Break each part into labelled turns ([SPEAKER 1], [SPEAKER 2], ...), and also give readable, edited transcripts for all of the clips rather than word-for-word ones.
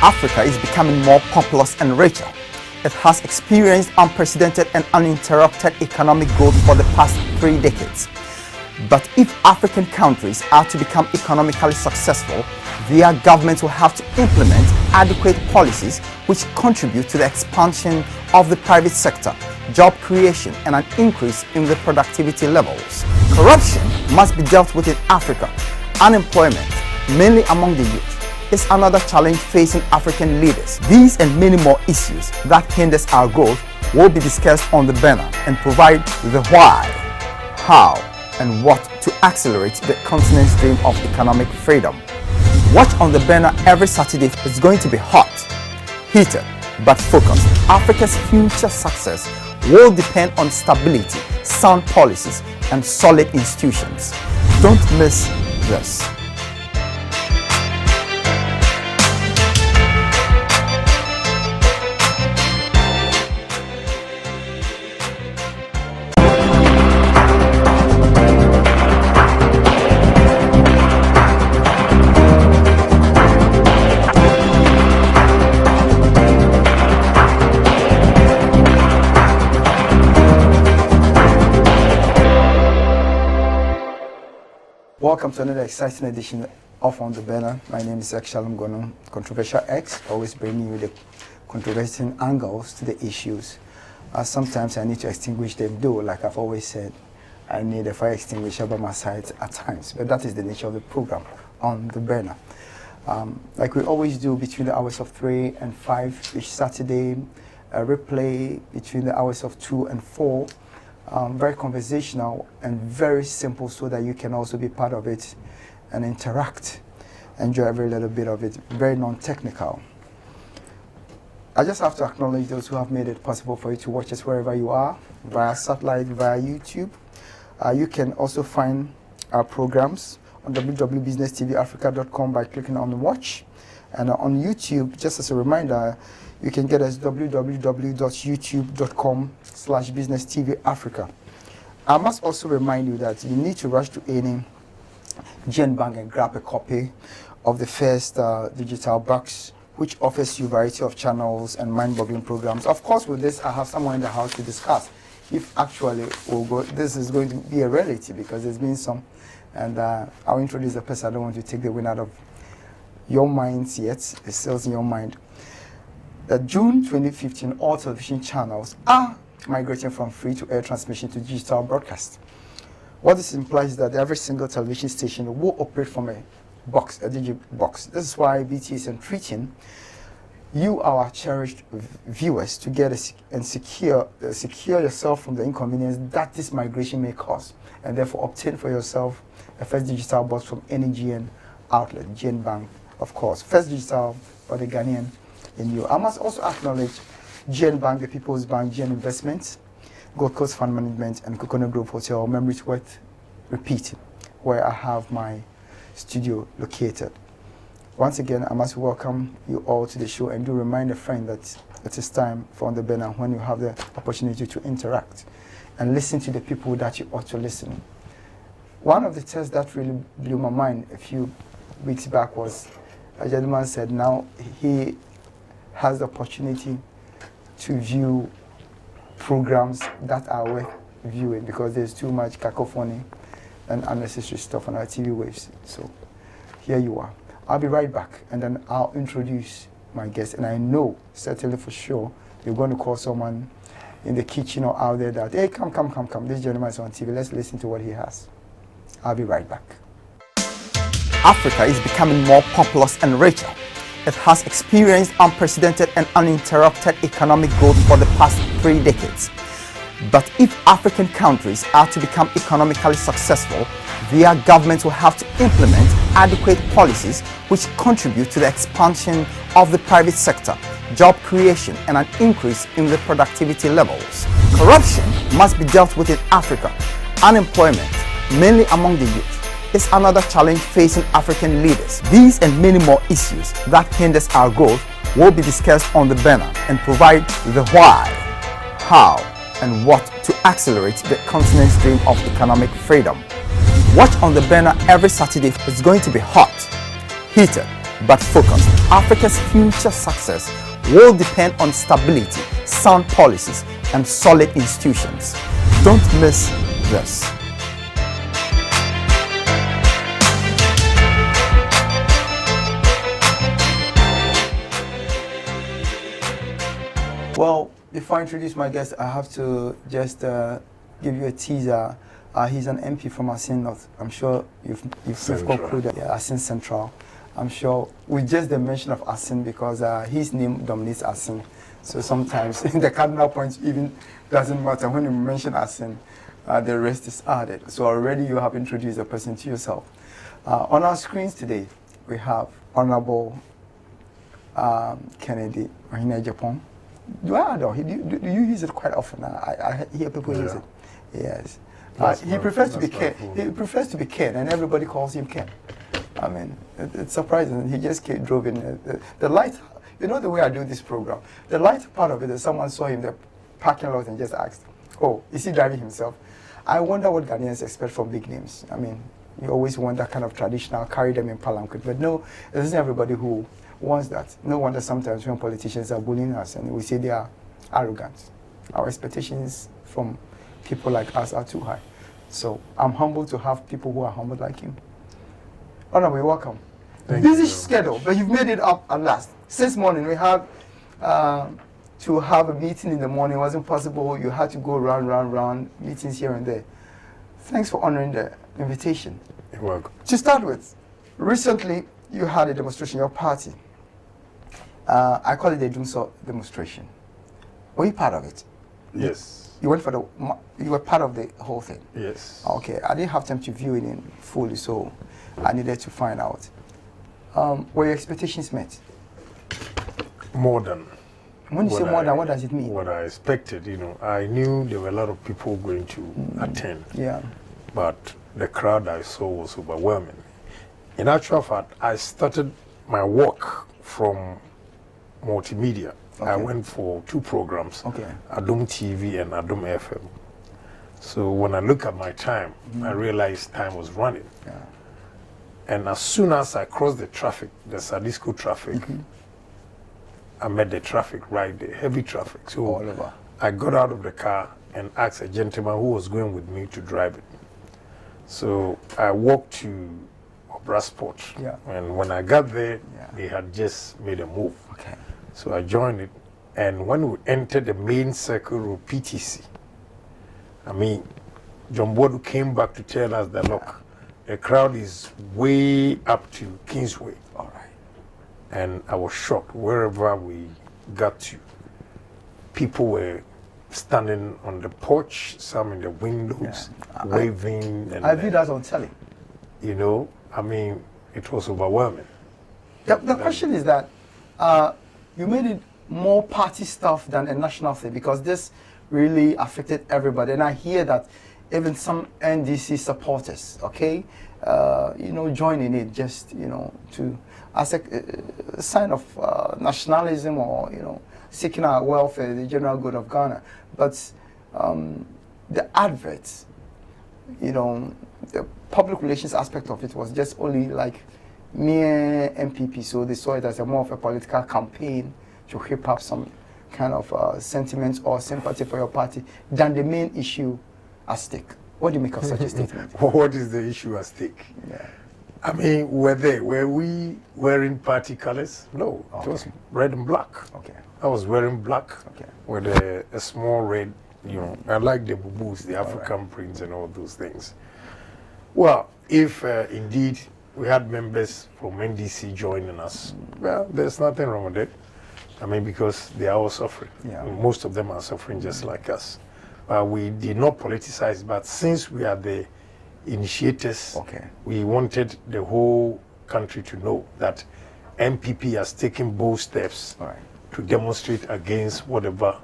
[SPEAKER 1] Africa is becoming more populous and richer. It has experienced unprecedented and uninterrupted economic growth for the past 3 decades. But if African countries are to become economically successful, their governments will have to implement adequate policies which contribute to the expansion of the private sector, job creation, and an increase in the productivity levels. Corruption must be dealt with in Africa. Unemployment, mainly among the youth, is another challenge facing African leaders. These and many more issues that hinders our growth will be discussed on the banner and provide the why, how, and what to accelerate the continent's dream of economic freedom. Watch on the banner every Saturday. It's going to be hot, heated, but focused. Africa's future success will depend on stability, sound policies, and solid institutions. Don't miss this. Welcome to another exciting edition of On the Banner. My name is Shalom Gono, Controversial X, always bringing you the controversial angles to the issues. Sometimes I need to extinguish them, though, like I've always said, I need a fire extinguisher by my side at times. But that is the nature of the program, On the Banner. Like we always do between the hours of 3 and 5 each Saturday, a replay between the hours of 2 and 4. Very conversational and very simple so that you can also be part of it and interact, enjoy every little bit of it, very non-technical. I just have to acknowledge those who have made it possible for you to watch us wherever you are, via satellite, via YouTube. You can also find our programs on www.businesstvrafrica.com by clicking on the watch. And on YouTube, just as a reminder, you can get us www.youtube.com/businesstvrafrica. I must also remind you that you need to rush to any GN Bank and grab a copy of the first digital box, which offers you a variety of channels and mind-boggling programs. Of course, with this, I have someone in the house to discuss if actually this is going to be a reality, because there's been some, and I'll introduce the person. I don't want to take the wind out of your minds yet. It's still in your mind. June 2015, all television channels are migrating from free-to-air transmission to digital broadcast. What this implies is that every single television station will operate from a box, a digital box. This is why BT is entreating you, our cherished viewers, to get and secure yourself from the inconvenience that this migration may cause, and therefore obtain for yourself a first digital box from any GN outlet, GN Bank, of course. First digital for the Ghanaian in you. I must also acknowledge GN Bank, the People's Bank, GN Investments, Gold Coast Fund Management, and Coconut Grove Hotel, memories worth repeating, where I have my studio located. Once again, I must welcome you all to the show, and do remind a friend that it is time for On the Banner when you have the opportunity to interact and listen to the people that you ought to listen. One of the tests that really blew my mind a few weeks back was a gentleman said now he has the opportunity to view programs that are worth viewing because there's too much cacophony and unnecessary stuff on our TV waves. So here you are. I'll be right back, and then I'll introduce my guest. And I know, certainly for sure, you're going to call someone in the kitchen or out there that, hey, come. This gentleman is on TV. Let's listen to what he has. I'll be right back. Africa is becoming more populous and richer. It has experienced unprecedented and uninterrupted economic growth for the past 3 decades. But if African countries are to become economically successful, their governments will have to implement adequate policies which contribute to the expansion of the private sector, job creation, and an increase in the productivity levels. Corruption must be dealt with in Africa. Unemployment, mainly among the youth, is another challenge facing African leaders. These and many more issues that hinders our growth will be discussed on the banner and provide the why, how, and what to accelerate the continent's dream of economic freedom. Watch on the banner every Saturday. It's going to be hot, heated,
[SPEAKER 2] but focused. Africa's future success will depend on stability, sound policies, and solid institutions. Don't miss this.
[SPEAKER 1] Well, before I introduce my guest, I have to just give you a teaser. He's an MP from Asin North. I'm sure you've concluded. Yeah, Asin Central. I'm sure with just the mention of Asin, because his name dominates Asin. So sometimes the cardinal points even doesn't matter. When you mention Asin, the rest is added. So already you have introduced a person to yourself. On our screens today, we have Honorable Kennedy Ohina Japan. Do you use it quite often? I hear people use it. Yes. He prefers to be Ken. He prefers to be Ken, and everybody calls him Ken. I mean, it's surprising. He just drove in. The light, you know the way I do this program, the light part of it is someone saw him in the parking lot and just asked, oh, is he driving himself? I wonder what Ghanaians expect from big names. I mean, you always want that kind of traditional, carry them in palanquin, but no, it isn't everybody who wants that. No wonder sometimes when politicians are bullying us and we say they are arrogant. Our expectations from people like us are too high. So I'm humbled to have people who are humble like him. Honorable, welcome. Busy schedule, but you've made it up at last. Since morning we had to have a meeting in the morning. It wasn't possible. You had to go round, meetings here and there. Thanks for honoring the invitation.
[SPEAKER 3] You're welcome.
[SPEAKER 1] To start with, recently you had a demonstration, your party. I call it the Dumso demonstration. Were you part of it?
[SPEAKER 3] Yes.
[SPEAKER 1] You went for you were part of the whole thing?
[SPEAKER 3] Yes.
[SPEAKER 1] Okay, I didn't have time to view it in fully, so I needed to find out. Were your expectations met?
[SPEAKER 3] More than.
[SPEAKER 1] When you say more than, what does it mean?
[SPEAKER 3] What I expected, I knew there were a lot of people going to attend.
[SPEAKER 1] Yeah.
[SPEAKER 3] But the crowd I saw was overwhelming. In actual fact, I started my work from multimedia.
[SPEAKER 1] Okay.
[SPEAKER 3] I went for 2 programs, Adom TV and Adom FM. So when I look at my time, I realized time was running.
[SPEAKER 1] Yeah.
[SPEAKER 3] And as soon as I crossed the traffic, the Sadisco traffic, I met the traffic right there, heavy traffic. So
[SPEAKER 1] all over.
[SPEAKER 3] I got out of the car and asked a gentleman who was going with me to drive it. So I walked to Brasport.
[SPEAKER 1] Yeah.
[SPEAKER 3] And when I got there, they had just made a move.
[SPEAKER 1] Okay.
[SPEAKER 3] So I joined it. And when we entered the main circle of PTC, I mean, John Bodu came back to tell us that, look, the crowd is way up to Kingsway.
[SPEAKER 1] All right.
[SPEAKER 3] And I was shocked. Wherever we got to, people were standing on the porch, some in the windows, waving.
[SPEAKER 1] I viewed that on telly.
[SPEAKER 3] I mean, it was overwhelming.
[SPEAKER 1] The question is that you made it more party stuff than a national thing, because this really affected everybody. And I hear that even some NDC supporters, joining it just, as a sign of nationalism or, seeking our welfare, the general good of Ghana. But the adverts, the public relations aspect of it was just only like mere MPP, so they saw it as more of a political campaign to whip up some kind of sentiments or sympathy for your party than the main issue at stake. What do you make of such a statement?
[SPEAKER 3] What is the issue at stake?
[SPEAKER 1] Yeah.
[SPEAKER 3] I mean, were we wearing party colors? No, it was red and black.
[SPEAKER 1] Okay.
[SPEAKER 3] I was wearing black with a small red, I like the bubus, the African prints and all those things. Well, if indeed we had members from NDC joining us, well, there's nothing wrong with it. I mean, because they are all suffering.
[SPEAKER 1] Yeah.
[SPEAKER 3] Most of them are suffering just like us. We did not politicize, but since we are the initiators, we wanted the whole country to know that MPP has taken bold steps to demonstrate against whatever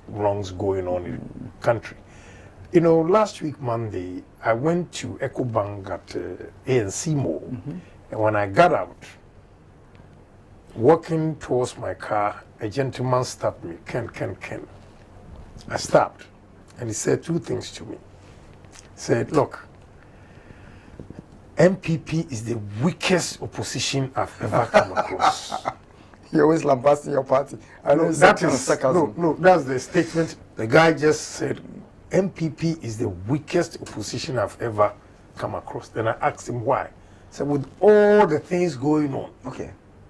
[SPEAKER 3] wrongs going on in the country. Last week, Monday, I went to EcoBank at ANC Mall, and when I got out, walking towards my car, a gentleman stopped me, Ken. I stopped, and he said 2 things to me. He said, look, MPP is the weakest opposition I've ever come across.
[SPEAKER 1] You're always lambasting your party. I know
[SPEAKER 3] That is sarcasm. No, that's the statement. The guy just said, MPP is the weakest opposition I've ever come across. Then I asked him why. So with all the things going on,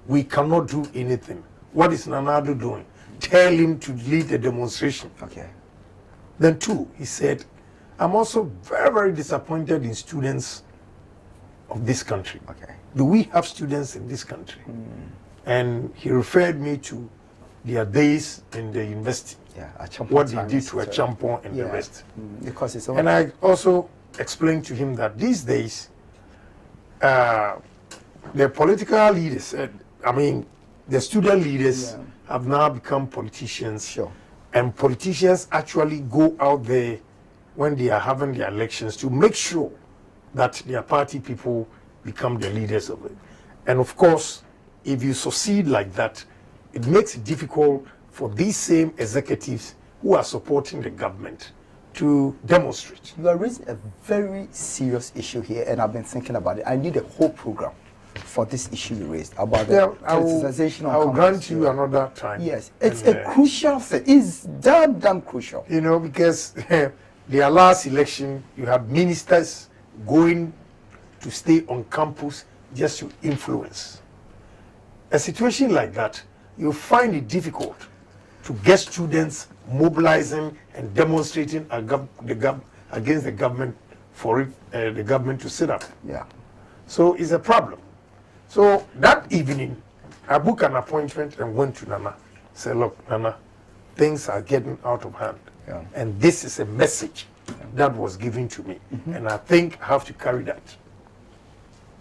[SPEAKER 3] we cannot do anything. What is Nanado doing? Tell him to lead a demonstration. Then two, he said, I'm also very, very disappointed in students of this country. Do we have students in this country? And he referred me to their days in the university. What they did to a champon and the rest.
[SPEAKER 1] Because it's
[SPEAKER 3] and I also explained to him that these days, the political leaders, the student leaders have now become politicians. And politicians actually go out there when they are having their elections to make sure that their party people become the leaders of it. And of course, if you succeed like that, it makes it difficult for these same executives who are supporting the government to demonstrate.
[SPEAKER 1] You are raising a very serious issue here, and I've been thinking about it. I need a whole program for this issue you raised about the politicization of
[SPEAKER 3] I'll grant you another time.
[SPEAKER 1] Yes, it's a crucial thing. It's damn crucial.
[SPEAKER 3] You know, because their last election, you had ministers going to stay on campus just to influence. A situation like that, you find it difficult to get students mobilizing and demonstrating against the government for the government to sit up. So it's a problem. So that evening, I booked an appointment and went to Nana. Said, look, Nana, things are getting out of hand. And this is a message that was given to me. And I think I have to carry that.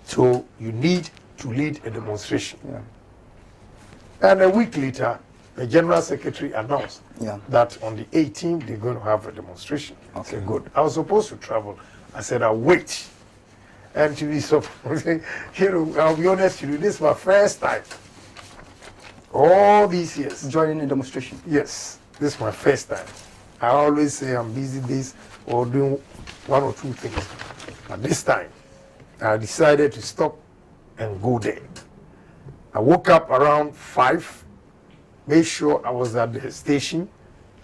[SPEAKER 3] So you need to lead a demonstration. And a week later, the General Secretary announced that on the 18th, they're going to have a demonstration. I said, good. I was supposed to travel. I said, I'll wait. And to be supposed, I'll be honest with you, this is my first time. All these years.
[SPEAKER 1] Joining a demonstration?
[SPEAKER 3] Yes, this is my first time. I always say I'm busy this or doing one or two things. But this time, I decided to stop and go there. I woke up around 5, made sure I was at the station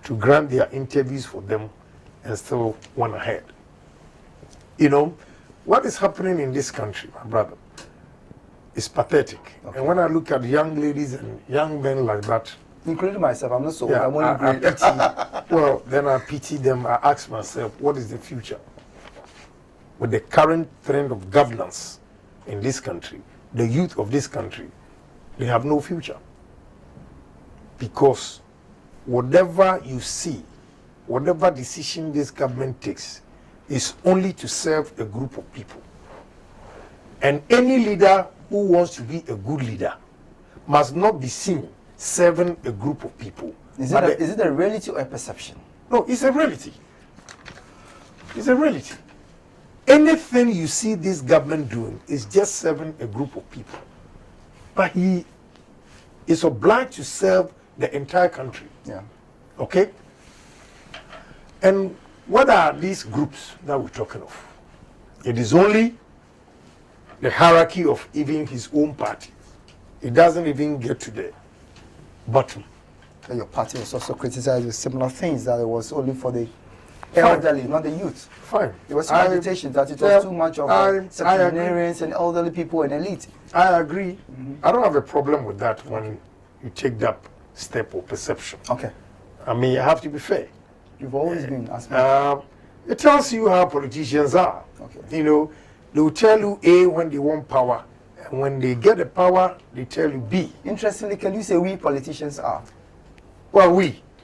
[SPEAKER 3] to grant their interviews for them, and still went ahead. You know, what is happening in this country, my brother, is pathetic. And when I look at young ladies and young men like that,
[SPEAKER 1] including myself, I'm not so
[SPEAKER 3] yeah,
[SPEAKER 1] old. I
[SPEAKER 3] pity. Well, then I pity them. I ask myself, what is the future? With the current trend of governance in this country, the youth of this country, they have no future. Because whatever you see, whatever decision this government takes, is only to serve a group of people. And any leader who wants to be a good leader must not be seen serving a group of people.
[SPEAKER 1] Is it a reality or a perception?
[SPEAKER 3] No, it's a reality. It's a reality. Anything you see this government doing is just serving a group of people. But he is obliged to serve the entire country. Okay? And what are these groups that we're talking of? It is only the hierarchy of even his own party. It doesn't even get to the bottom.
[SPEAKER 1] Your party was also criticized with similar things, that it was only for the elderly, not the youth.
[SPEAKER 3] Fine.
[SPEAKER 1] There was some agitation that it was too much of septuagenarians and elderly people and elite.
[SPEAKER 3] I agree. I don't have a problem with that when you take that step or perception. I mean, you have to be fair.
[SPEAKER 1] You've always been as
[SPEAKER 3] it tells you how politicians are. You know, they will tell you A when they want power, and when they get the power, they tell you B.
[SPEAKER 1] Interestingly, can you say we politicians are?
[SPEAKER 3] Well,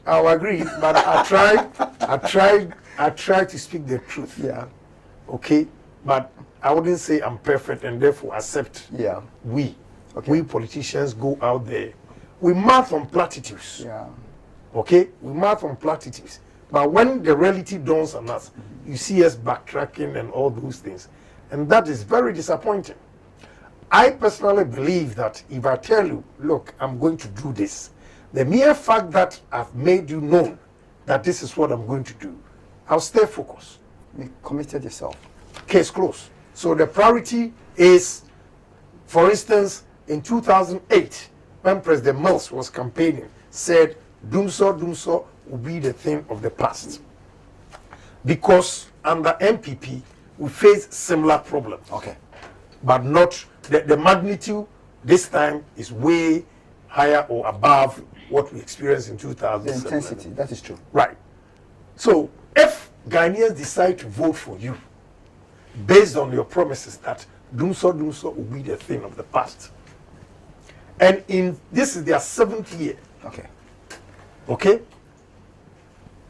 [SPEAKER 3] I'll agree, but I try to speak the truth. Okay, but I wouldn't say I'm perfect and therefore accept. We politicians go out there. We march on platitudes. Okay, we march on platitudes. But when the reality dawns on us, you see us backtracking and all those things. And that is very disappointing. I personally believe that if I tell you, look, I'm going to do this, the mere fact that I've made you known that this is what I'm going to do, I'll stay focused.
[SPEAKER 1] You committed yourself.
[SPEAKER 3] Case closed. So the priority is, for instance, in 2008, when President Mills was campaigning, said Dumsor will be the thing of the past. Because under MPP, we face similar problems.
[SPEAKER 1] Okay.
[SPEAKER 3] But not, the magnitude this time is way higher or above what we experienced in 2007.
[SPEAKER 1] The intensity, that is true.
[SPEAKER 3] Right. So if Ghanaians decide to vote for you, based on your promises that Dumsor will be the thing of the past, and this is their 7th year.
[SPEAKER 1] Okay.
[SPEAKER 3] Okay?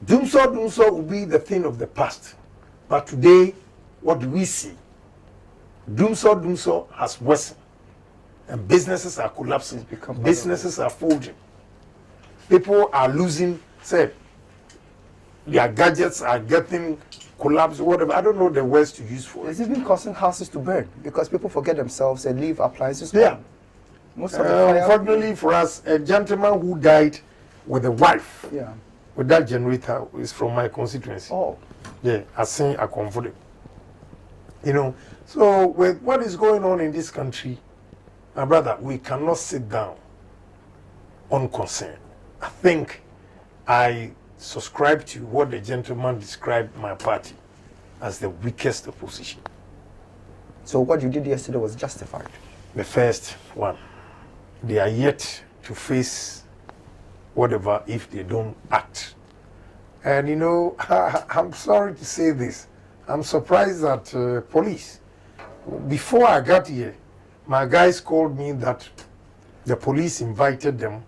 [SPEAKER 3] Dumsor will be the thing of the past. But today, what do we see? Dumsor has worsened. And businesses are collapsing. Businesses are folding. People are losing, say, their gadgets are getting collapsed, whatever. I don't know the words to use for it.
[SPEAKER 1] It's even causing houses to burn because people forget themselves and leave appliances.
[SPEAKER 3] Yeah.
[SPEAKER 1] Most of the fire.
[SPEAKER 3] Unfortunately for us, a gentleman who died with a wife,
[SPEAKER 1] Yeah.
[SPEAKER 3] with that generator, is from my constituency.
[SPEAKER 1] Oh.
[SPEAKER 3] Yeah, I think I comforted. You know, so with what is going on in this country, my brother, we cannot sit down unconcerned. I think I subscribe to what the gentleman described my party as the weakest opposition.
[SPEAKER 1] So what you did yesterday was justified.
[SPEAKER 3] The first one, they are yet to face whatever if they don't act. And you know, I'm sorry to say this, I'm surprised that police, before I got here, my guys called me that the police invited them,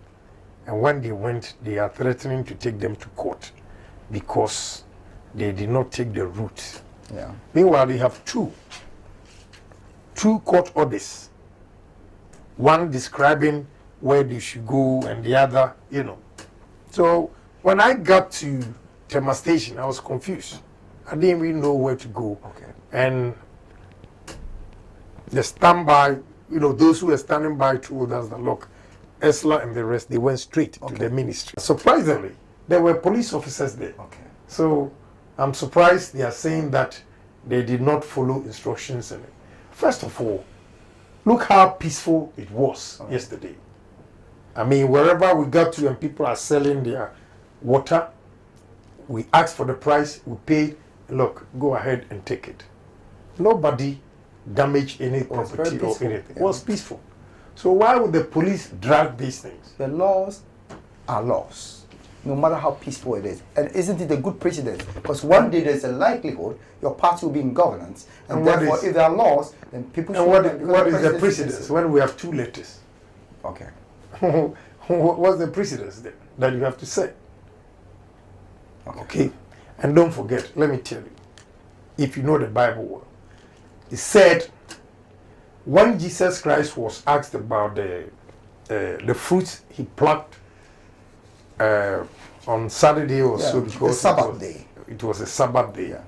[SPEAKER 3] and when they went, they are threatening to take them to court because they did not take the route.
[SPEAKER 1] Yeah.
[SPEAKER 3] Meanwhile, they have two court orders. One describing where they should go and the other, you know. So when I got to Tema Station, I was confused. I didn't really know where to go.
[SPEAKER 1] Okay.
[SPEAKER 3] And the standby, you know, those who were standing by told us that, look, Esla and the rest, they went straight to the ministry. Surprisingly, there were police officers there.
[SPEAKER 1] Okay.
[SPEAKER 3] So I'm surprised they are saying that they did not follow instructions. And first of all, look how peaceful it was yesterday. I mean, wherever we got to and people are selling their water, we asked for the price, we paid, look, go ahead and take it. Nobody damaged any property or anything. It was peaceful. So why would the police drag these things?
[SPEAKER 1] The laws are laws, no matter how peaceful it is. And isn't it a good precedent? Because one day there's a likelihood your party will be in governance, and therefore if there are laws, then people should...
[SPEAKER 3] And what is the precedence when we have 2 letters?
[SPEAKER 1] Okay.
[SPEAKER 3] What's the precedence then that you have to say? Okay. And don't forget, let me tell you, if you know the Bible well, it said when Jesus Christ was asked about the fruits he plucked on Saturday or so, because it was a Sabbath day.
[SPEAKER 1] Yeah.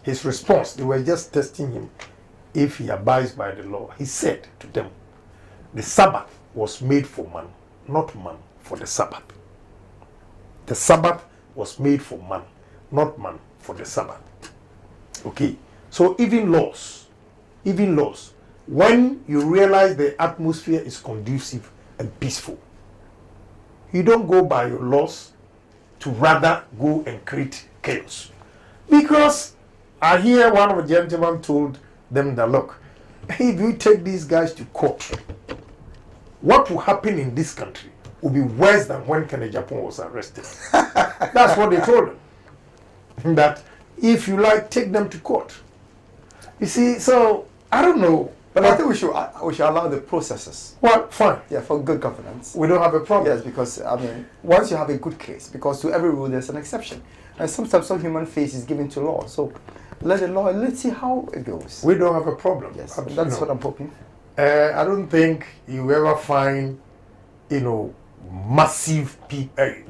[SPEAKER 3] His response, they were just testing him if he abides by the law. He said to them, the Sabbath was made for man, not man for the Sabbath. The Sabbath was made for man, not man for the Sabbath. Okay, so even laws, when you realize the atmosphere is conducive and peaceful, you don't go by your laws to rather go and create chaos. Because I hear one of the gentlemen told them that, look, if you take these guys to court, what will happen in this country will be worse than when Kennedy Japan was arrested. That's what they told him. That if you like, take them to court. You see, so I don't know.
[SPEAKER 1] But I think we should allow the processes.
[SPEAKER 3] Well, fine.
[SPEAKER 1] Yeah, for good governance.
[SPEAKER 3] We don't have a problem.
[SPEAKER 1] Yes, because, I mean, once you have a good case, because to every rule there's an exception. And sometimes some human face is given to law. So let the law, let's see how it goes.
[SPEAKER 3] We don't have a problem.
[SPEAKER 1] Yes, that's what I'm hoping.
[SPEAKER 3] I don't think you ever find, massive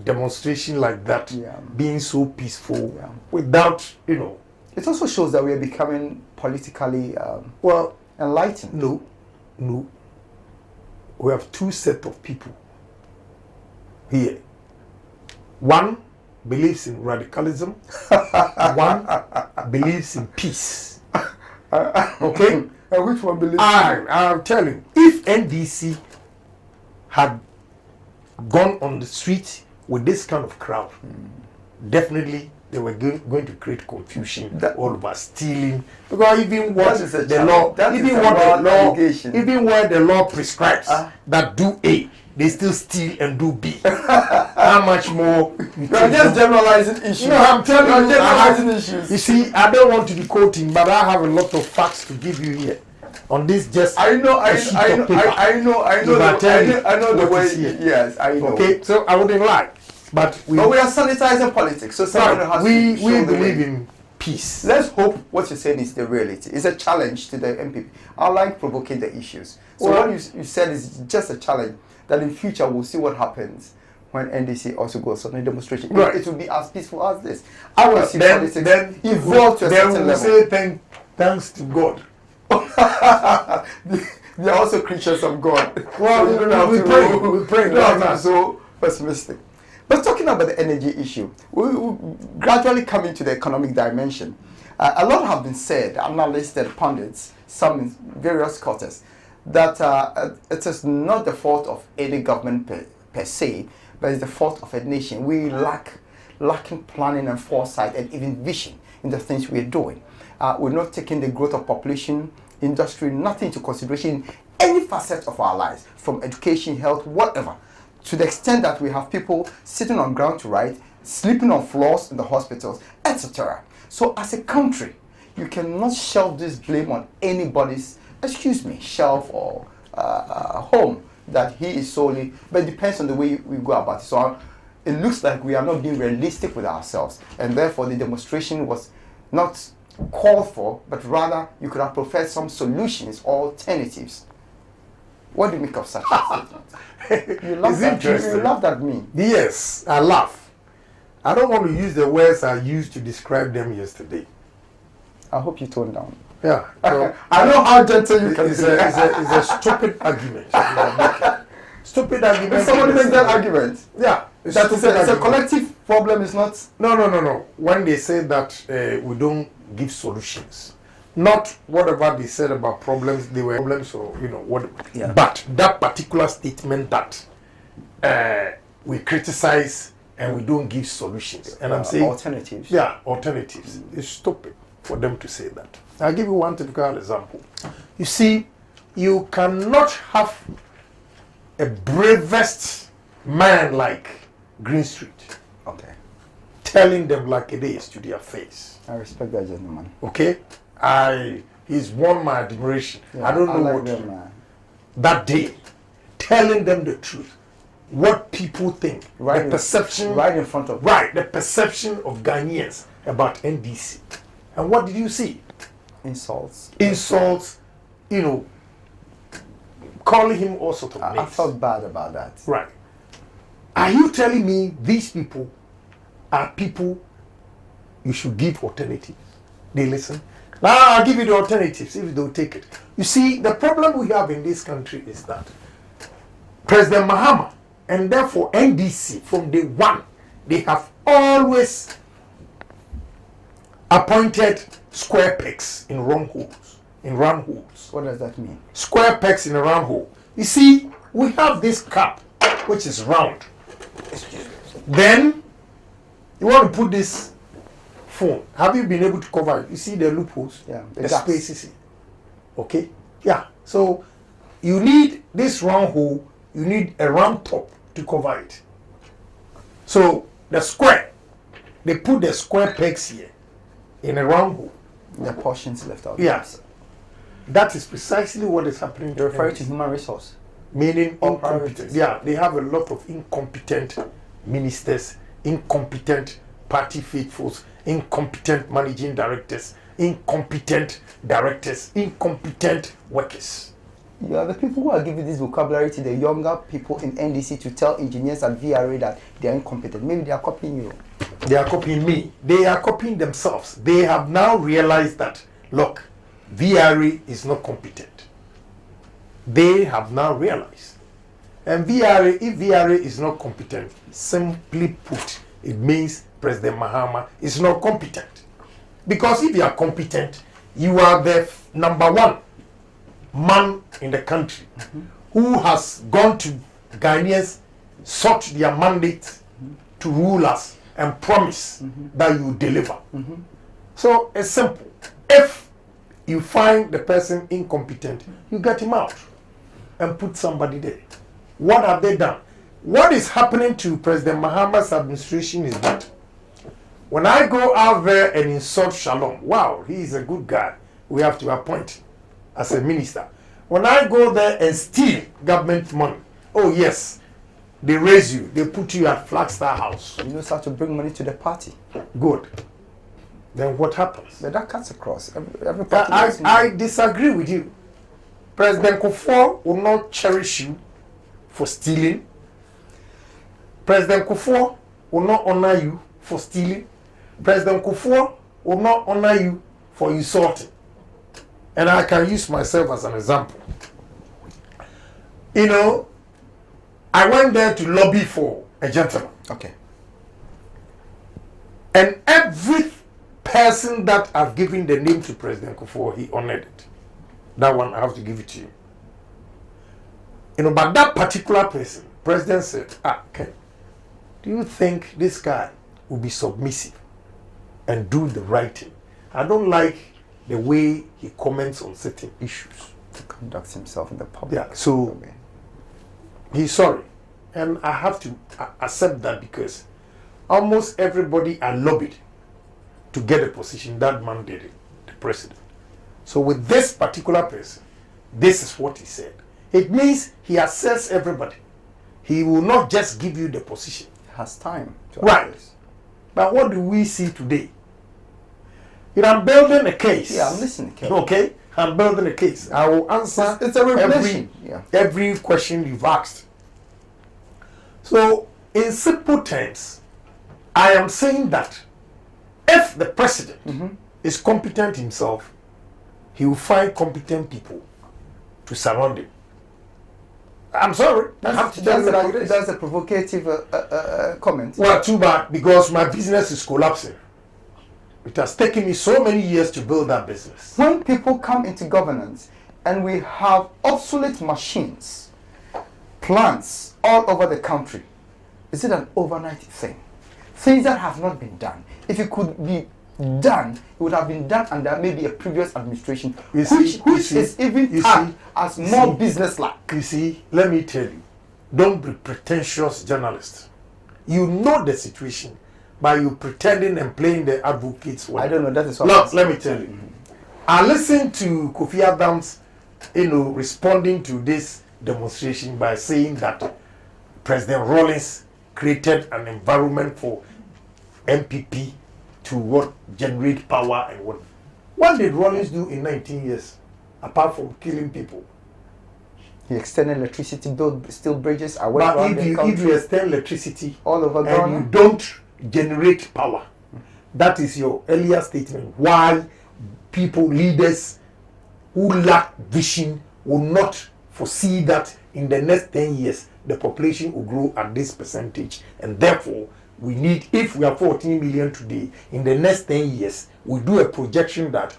[SPEAKER 3] demonstration like that being so peaceful without,
[SPEAKER 1] It also shows that we are becoming politically enlightened.
[SPEAKER 3] No. We have 2 sets of people here. One believes in radicalism. One believes in peace. Okay?
[SPEAKER 1] Which one believes?
[SPEAKER 3] I'm telling you, if NDC had gone on the street with this kind of crowd, definitely they were going to create confusion all over stealing. Because even what the law, even what the law prescribes that do A, they still steal and do B. How much more?
[SPEAKER 1] You are just generalizing issues.
[SPEAKER 3] No, I'm telling you,
[SPEAKER 1] generalizing issues.
[SPEAKER 3] You see, I don't want to be quoting, but I have a lot of facts to give you here on this. Just
[SPEAKER 1] I know the way. Yes, I know.
[SPEAKER 3] Okay, so I wouldn't lie, but we
[SPEAKER 1] are sanitizing politics. So
[SPEAKER 3] we believe in peace.
[SPEAKER 1] Let's hope what you're saying is the reality. It's a challenge to the MPP. I like provoking the issues. So what you said is just a challenge that in future we'll see what happens when NDC also goes on a demonstration.
[SPEAKER 3] Right.
[SPEAKER 1] It will be as peaceful as this. I will see politics evolve to a certain level.
[SPEAKER 3] Say thanks to God.
[SPEAKER 1] They are also creatures of God.
[SPEAKER 3] Well,
[SPEAKER 1] so
[SPEAKER 3] we pray.
[SPEAKER 1] You don't have to be so pessimistic. But talking about the energy issue, we gradually coming to the economic dimension. A lot have been said, analysts and pundits, some in various quarters, that it is not the fault of any government per se, but it's the fault of a nation. We lacking planning and foresight and even vision in the things we're doing. We're not taking the growth of population, industry, nothing into consideration in any facet of our lives, from education, health, whatever, to the extent that we have people sitting on ground to write, sleeping on floors in the hospitals, etc. So as a country, you cannot shelve this blame on anybody's, shelf or home that he is solely, but it depends on the way we go about it. So it looks like we are not being realistic with ourselves, and therefore the demonstration was not called for, but rather you could have professed some solutions or alternatives. What do you make of such a statement? You laughed at me.
[SPEAKER 3] Yes, I laugh. I don't want to use the words I used to describe them yesterday.
[SPEAKER 1] I hope you tone down.
[SPEAKER 3] Yeah. So
[SPEAKER 1] I know how gentle you can be.
[SPEAKER 3] It's a stupid argument. Stupid argument.
[SPEAKER 1] If somebody makes that argument,
[SPEAKER 3] yeah,
[SPEAKER 1] it's a collective problem. Is not.
[SPEAKER 3] No. When they say that we don't give solutions, not whatever they said about problems, they were problems or what.
[SPEAKER 1] Yeah.
[SPEAKER 3] But that particular statement that we criticize and we don't give solutions, and I'm saying
[SPEAKER 1] alternatives.
[SPEAKER 3] Yeah, alternatives. It's stupid for them to say that. I'll give you one typical example. You see, you cannot have a bravest man like Greenstreet telling them like it is to their face.
[SPEAKER 1] I respect that gentleman.
[SPEAKER 3] Okay? He's won my admiration.
[SPEAKER 1] Yeah,
[SPEAKER 3] I don't know
[SPEAKER 1] like
[SPEAKER 3] what
[SPEAKER 1] them, man.
[SPEAKER 3] That day, telling them the truth, what people think, the perception,
[SPEAKER 1] right in front of
[SPEAKER 3] the perception of Ghanaians about NDC. And what did you see?
[SPEAKER 1] Insults,
[SPEAKER 3] calling him all sorts of names.
[SPEAKER 1] I felt bad about that.
[SPEAKER 3] Right. Are you telling me these people are people you should give alternatives? They listen. Now I'll give you the alternatives if they'll take it. You see, the problem we have in this country is that President Mahama and therefore NDC from day one, they have always appointed square pegs in round holes.
[SPEAKER 1] What does that mean?
[SPEAKER 3] Square pegs in a round hole. You see, we have this cup which is round. Then you want to put this phone. Have you been able to cover it? You see the loopholes?
[SPEAKER 1] Yeah.
[SPEAKER 3] The spaces. Okay? Yeah. So you need this round hole, you need a round top to cover it. So the square, they put the square pegs here in a round hole.
[SPEAKER 1] The portions left out.
[SPEAKER 3] Yes. That is precisely what is happening.
[SPEAKER 1] You're referring to human resource.
[SPEAKER 3] Meaning incompetent. Yeah, they have a lot of incompetent ministers, incompetent party faithfuls, incompetent managing directors, incompetent directors, incompetent workers.
[SPEAKER 1] You are the people who are giving this vocabulary to the younger people in NDC to tell engineers at VRA that they are incompetent. Maybe they are copying you.
[SPEAKER 3] They are copying me. They are copying themselves. They have now realized that, look, VRA is not competent. They have now realized. And if VRA is not competent, simply put, it means President Mahama is not competent. Because if you are competent, you are the number one man in the country who has gone to Ghanaians, sought their mandate to rule us and promise that you deliver. So it's simple. If you find the person incompetent, you get him out and put somebody there. What have they done? What is happening to President Mahama's administration is that when I go out there and insult Shalom, wow, he is a good guy, we have to appoint him as a minister. When I go there and steal government money, oh yes, they raise you, they put you at Flagstaff House.
[SPEAKER 1] You know how to bring money to the party.
[SPEAKER 3] Good. Then what happens?
[SPEAKER 1] But that cuts across. Every party
[SPEAKER 3] I disagree with you. President Kufuor will not cherish you for stealing. President Kufuor will not honor you for stealing. President Kufuor will not honor you for insulting. And I can use myself as an example. You know, I went there to lobby for a gentleman.
[SPEAKER 1] Okay.
[SPEAKER 3] And every person that I've given the name to President Kufuor, he honored it. That one, I have to give it to you. You know, but that particular person, President said, okay, do you think this guy will be submissive and do the right thing? I don't like the way he comments on certain issues.
[SPEAKER 1] He conducts himself in the public.
[SPEAKER 3] Yeah, so he's sorry. And I have to accept that because almost everybody I lobbied to get a position, that man did it, the president. So with this particular person, this is what he said. It means he assesses everybody. He will not just give you the position.
[SPEAKER 1] He has time to
[SPEAKER 3] right.
[SPEAKER 1] assess.
[SPEAKER 3] But what do we see today? You know, I'm building a case.
[SPEAKER 1] Yeah, I'm listening.
[SPEAKER 3] Okay? I'm building a case. I will answer
[SPEAKER 1] it's a revelation.
[SPEAKER 3] every question you've asked. So, in simple terms, I am saying that if the president is competent himself, he will find competent people to surround him. I'm sorry. I have to tell you like this.
[SPEAKER 1] That's a provocative comment.
[SPEAKER 3] Well, too bad, because my business is collapsing. It has taken me so many years to build that business.
[SPEAKER 1] When people come into governance and we have obsolete machines, plants all over the country, is it an overnight thing? Things that have not been done. If it could be done, it would have been done under maybe a previous administration, which is even tagged as more business-like.
[SPEAKER 3] You see, let me tell you, don't be pretentious journalist. You know the situation, but you pretending and playing the advocates.
[SPEAKER 1] I don't know, that is what
[SPEAKER 3] Look, let me tell you. I listened to Kofi Adams, responding to this demonstration by saying that President Rawlings created an environment for MPP to generate power and what. What did Rawlings do in 19 years, apart from killing people?
[SPEAKER 1] He extended electricity, built steel bridges.
[SPEAKER 3] But if you extend electricity
[SPEAKER 1] all over Ghana,
[SPEAKER 3] and you don't generate power, that is your earlier statement. Why people, leaders who lack vision, will not foresee that in the next 10 years the population will grow at this percentage, and therefore we need, if we are 14 million today, in the next 10 years we do a projection that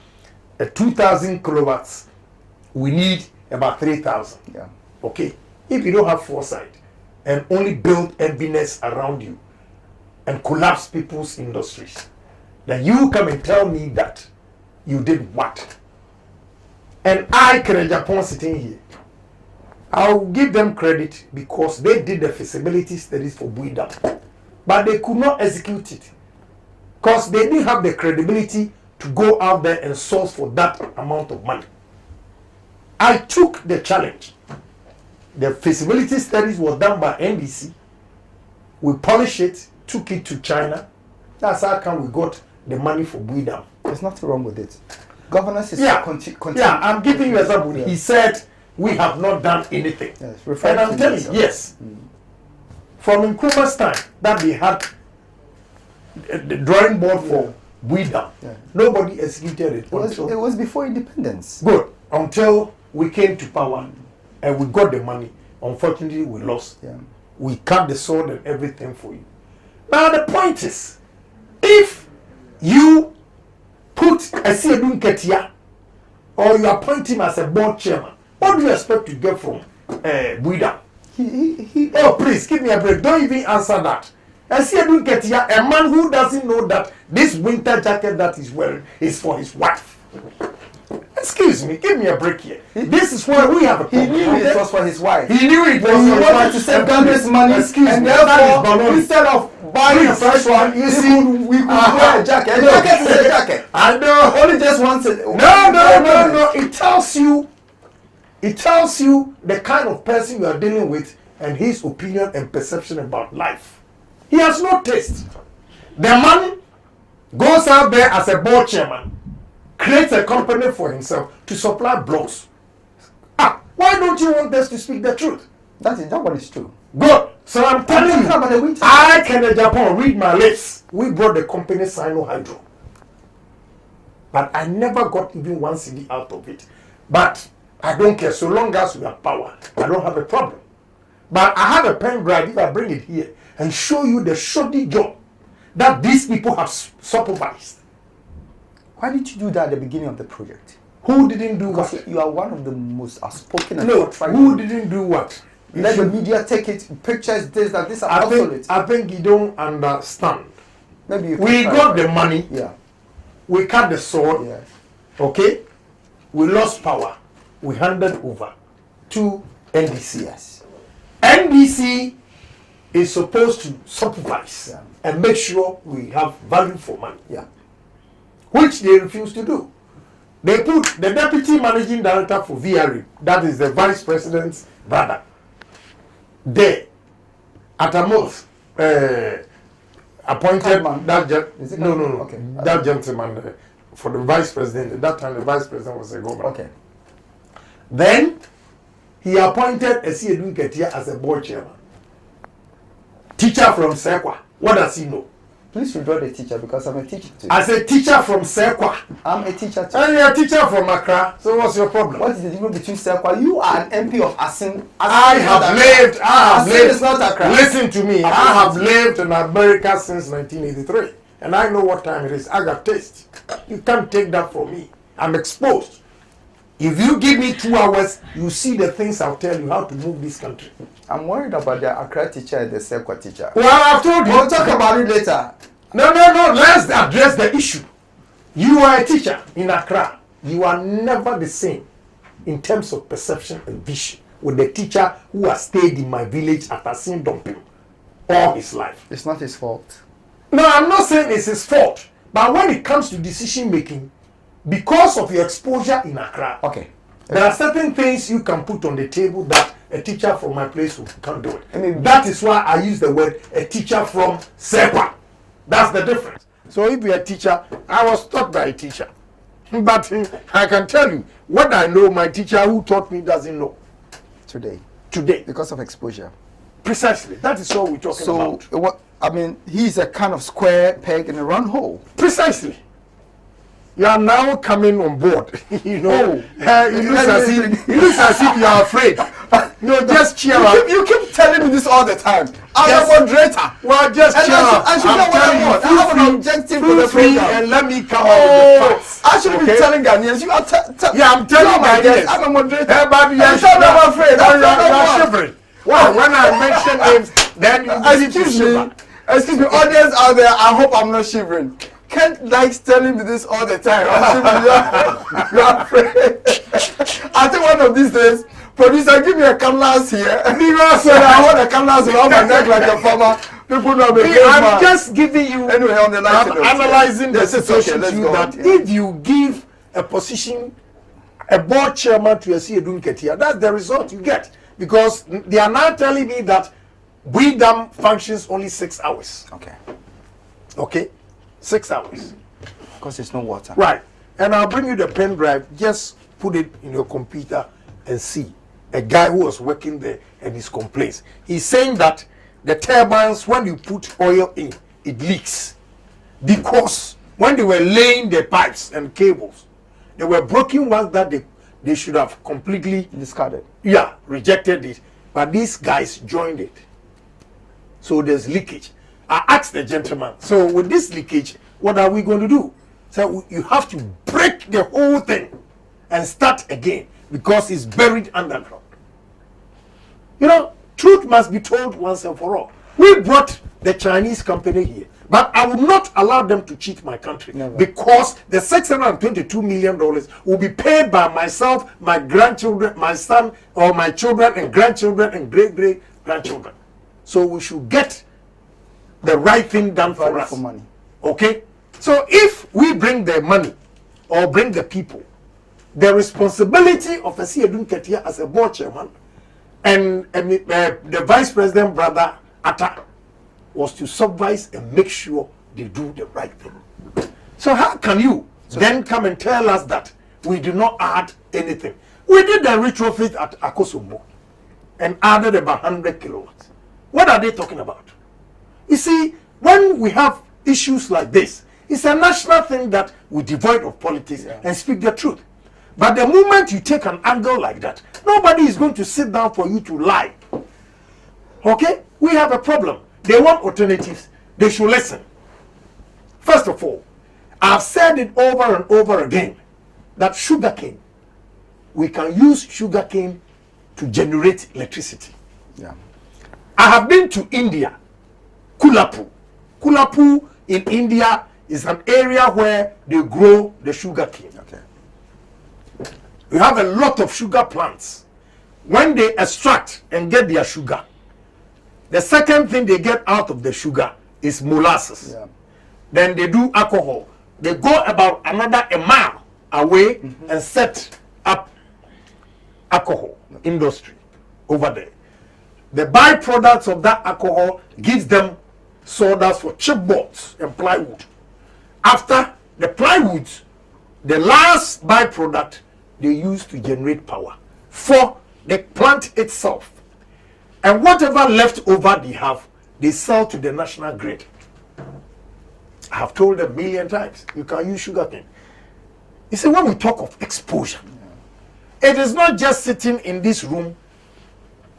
[SPEAKER 3] 2,000 kilowatts we need about 3,000.
[SPEAKER 1] Yeah.
[SPEAKER 3] Okay. If you don't have foresight and only build emptiness around you and collapse people's industries, then you come and tell me that you did what? And I, Kere Japan, sitting here, I'll give them credit because they did the feasibility studies for Buida, but they could not execute it because they didn't have the credibility to go out there and source for that amount of money. I took the challenge. The feasibility studies was done by NDC. We polished it, took it to China. That's how come we got the money for Buida.
[SPEAKER 1] There's nothing wrong with it. Governance is
[SPEAKER 3] yeah, I'm giving you an example. Yeah. He said we have not done anything.
[SPEAKER 1] Yes,
[SPEAKER 3] and I'm telling you, yes. From Nkrumah's time that they had the drawing board for Buida, nobody executed it.
[SPEAKER 1] It was before independence.
[SPEAKER 3] Good. Until we came to power and we got the money. Unfortunately, we lost.
[SPEAKER 1] Yeah.
[SPEAKER 3] We cut the sword and everything for you. Now the point is, if you put a Siedun Ketia or you appoint him as a board chairman, what do you expect to get from Buida? Oh, please give me a break. Don't even answer that. I see you get here a man who doesn't know that this winter jacket that he's wearing is for his wife. Excuse me, give me a break here. This is why we have a problem.
[SPEAKER 1] He knew it was for his wife.
[SPEAKER 3] He knew it was
[SPEAKER 1] He
[SPEAKER 3] for his
[SPEAKER 1] wanted
[SPEAKER 3] wife.
[SPEAKER 1] to save Ghana's money,
[SPEAKER 3] Excuse
[SPEAKER 1] and
[SPEAKER 3] me,
[SPEAKER 1] therefore, instead of buying a fresh one,
[SPEAKER 3] you see,
[SPEAKER 1] we could wear a jacket. A jacket is a jacket.
[SPEAKER 3] I know.
[SPEAKER 1] Only just once.
[SPEAKER 3] No. It tells you the kind of person you are dealing with and his opinion and perception about life. He has no taste. The man goes out there as a board chairman, creates a company for himself to supply blows. Why don't you want us to speak the truth?
[SPEAKER 1] That one is true.
[SPEAKER 3] Good. So I'm telling
[SPEAKER 1] about the
[SPEAKER 3] you,
[SPEAKER 1] winter.
[SPEAKER 3] I can in Japan read my lips. We brought the company Sino Hydro. But I never got even one CD out of it. But I don't care. So long as we have power, I don't have a problem. But I have a pen drive if I bring it here and show you the shoddy job that these people have supervised.
[SPEAKER 1] Why did you do that at the beginning of the project?
[SPEAKER 3] Who didn't do
[SPEAKER 1] Because
[SPEAKER 3] what?
[SPEAKER 1] you are one of the most outspoken and
[SPEAKER 3] No,
[SPEAKER 1] forthright
[SPEAKER 3] who
[SPEAKER 1] people.
[SPEAKER 3] didn't do what?
[SPEAKER 1] Let the media take it, pictures, this, that, this are obsolete.
[SPEAKER 3] I think you don't understand.
[SPEAKER 1] Maybe you
[SPEAKER 3] We
[SPEAKER 1] can
[SPEAKER 3] got
[SPEAKER 1] clarify.
[SPEAKER 3] the money,
[SPEAKER 1] Yeah.
[SPEAKER 3] we cut the sword,
[SPEAKER 1] Yes.
[SPEAKER 3] okay? We lost power. We handed over to NDC.
[SPEAKER 1] Yes.
[SPEAKER 3] NDC is supposed to supervise
[SPEAKER 1] Yeah.
[SPEAKER 3] and make sure we have value for money,
[SPEAKER 1] Yeah.
[SPEAKER 3] which they refuse to do. They put the deputy managing director for VRE, that is the vice president's brother, there at a most appointed
[SPEAKER 1] Cadman.
[SPEAKER 3] that
[SPEAKER 1] Is it
[SPEAKER 3] no,
[SPEAKER 1] Cadman? Okay.
[SPEAKER 3] that gentleman for the vice president. At that time, the vice president was a governor.
[SPEAKER 1] Okay.
[SPEAKER 3] Then he appointed Esiedun Ketia as a board chairman. Teacher from Sekwa. What does he know?
[SPEAKER 1] Please withdraw the teacher because I'm a teacher too.
[SPEAKER 3] As a teacher from Sekwa.
[SPEAKER 1] I'm a teacher too.
[SPEAKER 3] And you're a teacher from Accra. So what's your problem?
[SPEAKER 1] What is the difference between Sekwa? You are an MP of Asin.
[SPEAKER 3] I have lived.
[SPEAKER 1] Asin is not Accra.
[SPEAKER 3] Listen to me. I have lived in America since 1983. And I know what time it is. I got taste. You can't take that from me. I'm exposed. If you give me 2 hours, you see the things I'll tell you how to move this country.
[SPEAKER 1] I'm worried about the Accra teacher and the Sekwa teacher.
[SPEAKER 3] Well, I've told you.
[SPEAKER 1] We'll talk about it later.
[SPEAKER 3] No. Let's address the issue. You are a teacher in Accra. You are never the same in terms of perception and vision with the teacher who has stayed in my village at Asin Dumping all his life.
[SPEAKER 1] It's not his fault.
[SPEAKER 3] No, I'm not saying it's his fault. But when it comes to decision making, because of your exposure in Accra,
[SPEAKER 1] Okay.
[SPEAKER 3] there are certain things you can put on the table that a teacher from my place can't do it.
[SPEAKER 1] I mean,
[SPEAKER 3] that is why I use the word a teacher from Sepa. That's the difference. So if you're a teacher, I was taught by a teacher. But I can tell you, what I know, my teacher who taught me doesn't know.
[SPEAKER 1] Today.
[SPEAKER 3] Today.
[SPEAKER 1] Because of exposure.
[SPEAKER 3] Precisely. That is all we're talking about.
[SPEAKER 1] So, what? I mean, he's a kind of square peg in a round hole.
[SPEAKER 3] Precisely. You are now coming on board. You know, it looks as if you are afraid. No, just cheer up.
[SPEAKER 1] You keep telling me this all the time. I'm
[SPEAKER 3] Yes.
[SPEAKER 1] a moderator.
[SPEAKER 3] Well, just
[SPEAKER 1] And
[SPEAKER 3] cheer up.
[SPEAKER 1] I should know what I want. I have an objective for the
[SPEAKER 3] free
[SPEAKER 1] program.
[SPEAKER 3] and let me come up with the facts.
[SPEAKER 1] I should be
[SPEAKER 3] Okay?
[SPEAKER 1] telling Ghanaians. You are
[SPEAKER 3] Yeah, I'm telling
[SPEAKER 1] my
[SPEAKER 3] Ghanaians.
[SPEAKER 1] guest. I'm a moderator.
[SPEAKER 3] But you
[SPEAKER 1] I'm sure I'm afraid.
[SPEAKER 3] You
[SPEAKER 1] I'm
[SPEAKER 3] are shivering. Well, when I mention names, then you begin to
[SPEAKER 1] Excuse
[SPEAKER 3] shiver.
[SPEAKER 1] me. Excuse me, audience out there. I hope I'm not shivering. Kent likes telling me this all the time. I'm shivering. You're afraid. I think one of these days, producer, give me a canvas here. So that I hold a canvas around my neck like a farmer. People know me.
[SPEAKER 3] I'm just giving you.
[SPEAKER 1] Anyway, on the light
[SPEAKER 3] I'm
[SPEAKER 1] note,
[SPEAKER 3] analyzing the
[SPEAKER 1] yes, it's
[SPEAKER 3] situation
[SPEAKER 1] okay, let's
[SPEAKER 3] to you
[SPEAKER 1] go
[SPEAKER 3] that
[SPEAKER 1] on, yeah.
[SPEAKER 3] if you give a position, a board chairman to a Esiedun Ketia, that's the result you get. Because they are now telling me that Dam functions only 6 hours.
[SPEAKER 1] Okay.
[SPEAKER 3] Okay? 6 hours.
[SPEAKER 1] Because there's no water.
[SPEAKER 3] Right. And I'll bring you the pen drive. Just put it in your computer and see. A guy who was working there and his complaints. He's saying that the turbines, when you put oil in, it leaks. Because when they were laying the pipes and cables, they were broken ones that they should have completely
[SPEAKER 1] Discarded.
[SPEAKER 3] rejected it. But these guys joined it. So there's leakage. I asked the gentleman, so with this leakage, what are we going to do? So you have to break the whole thing and start again because it's buried underground. You know, truth must be told once and for all. We brought the Chinese company here, but I will not allow them to cheat my country.
[SPEAKER 1] Never.
[SPEAKER 3] Because the $622 million will be paid by myself, my grandchildren, my son, or my children and grandchildren and great-great-grandchildren. So we should get the right thing done for us.
[SPEAKER 1] For money.
[SPEAKER 3] Okay? So if we bring the money or bring the people, the responsibility of a Siedun Ketia as a board chairman and the vice president brother Atta was to supervise and make sure they do the right thing. So how can you then come and tell us that we do not add anything? We did the retrofit at Akosombo and added about 100 kilowatts. What are they talking about? You see, when we have issues like this, it's a national thing that we devoid of politics and speak the truth. But the moment you take an angle like that, nobody is going to sit down for you to lie. Okay? We have a problem. They want alternatives. They should listen. First of all, I've said it over and over again that sugarcane, we can use sugarcane to generate electricity.
[SPEAKER 1] Yeah.
[SPEAKER 3] I have been to India, Kulapu. Kulapu in India is an area where they grow the sugarcane.
[SPEAKER 1] Okay.
[SPEAKER 3] We have a lot of sugar plants. When they extract and get their sugar, the second thing they get out of the sugar is molasses.
[SPEAKER 1] Yeah.
[SPEAKER 3] Then they do alcohol. They go about another a mile away and set up alcohol industry over there. The byproducts of that alcohol gives them sawdust for chipboards and plywood. After the plywood, the last byproduct they use to generate power for the plant itself. And whatever left over they have, they sell to the national grid. I have told them a million times, you can use sugarcane. You see, when we talk of exposure, it is not just sitting in this room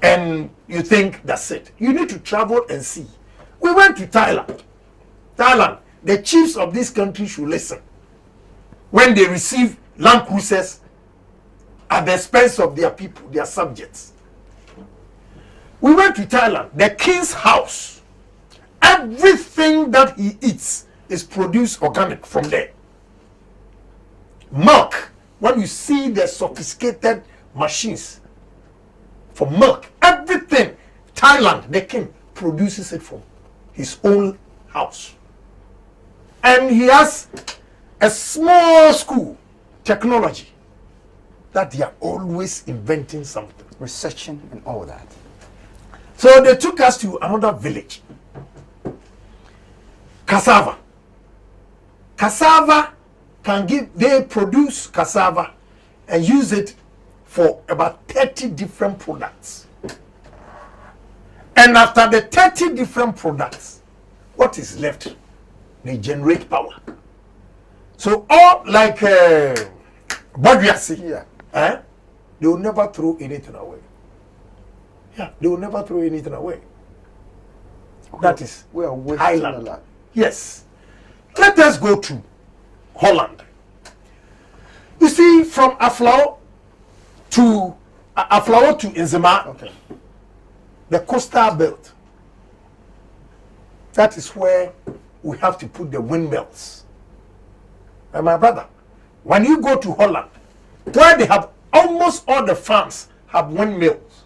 [SPEAKER 3] and you think that's it. You need to travel and see. We went to Thailand. Thailand, the chiefs of this country should listen. When they receive land cruisers at the expense of their people, their subjects. We went to Thailand, the king's house. Everything that he eats is produced organic from there. Milk, when you see the sophisticated machines for milk, everything, Thailand, the king produces it from his own house. And he has a small school, technology, that they are always inventing something.
[SPEAKER 1] Researching and all that.
[SPEAKER 3] So they took us to another village. Cassava. Cassava they produce cassava and use it for about 30 different products. And after the 30 different products, what is left? They generate power. So all like what we are seeing, they will never throw anything away. Yeah, they will never throw anything away. That is
[SPEAKER 1] we are wasting a lot.
[SPEAKER 3] Yes. Let us go to Holland. You see, from Aflao to Nzema,
[SPEAKER 1] Okay.
[SPEAKER 3] the coastal belt. That is where we have to put the windmills. And my brother, when you go to Holland, where they have almost all the farms have windmills.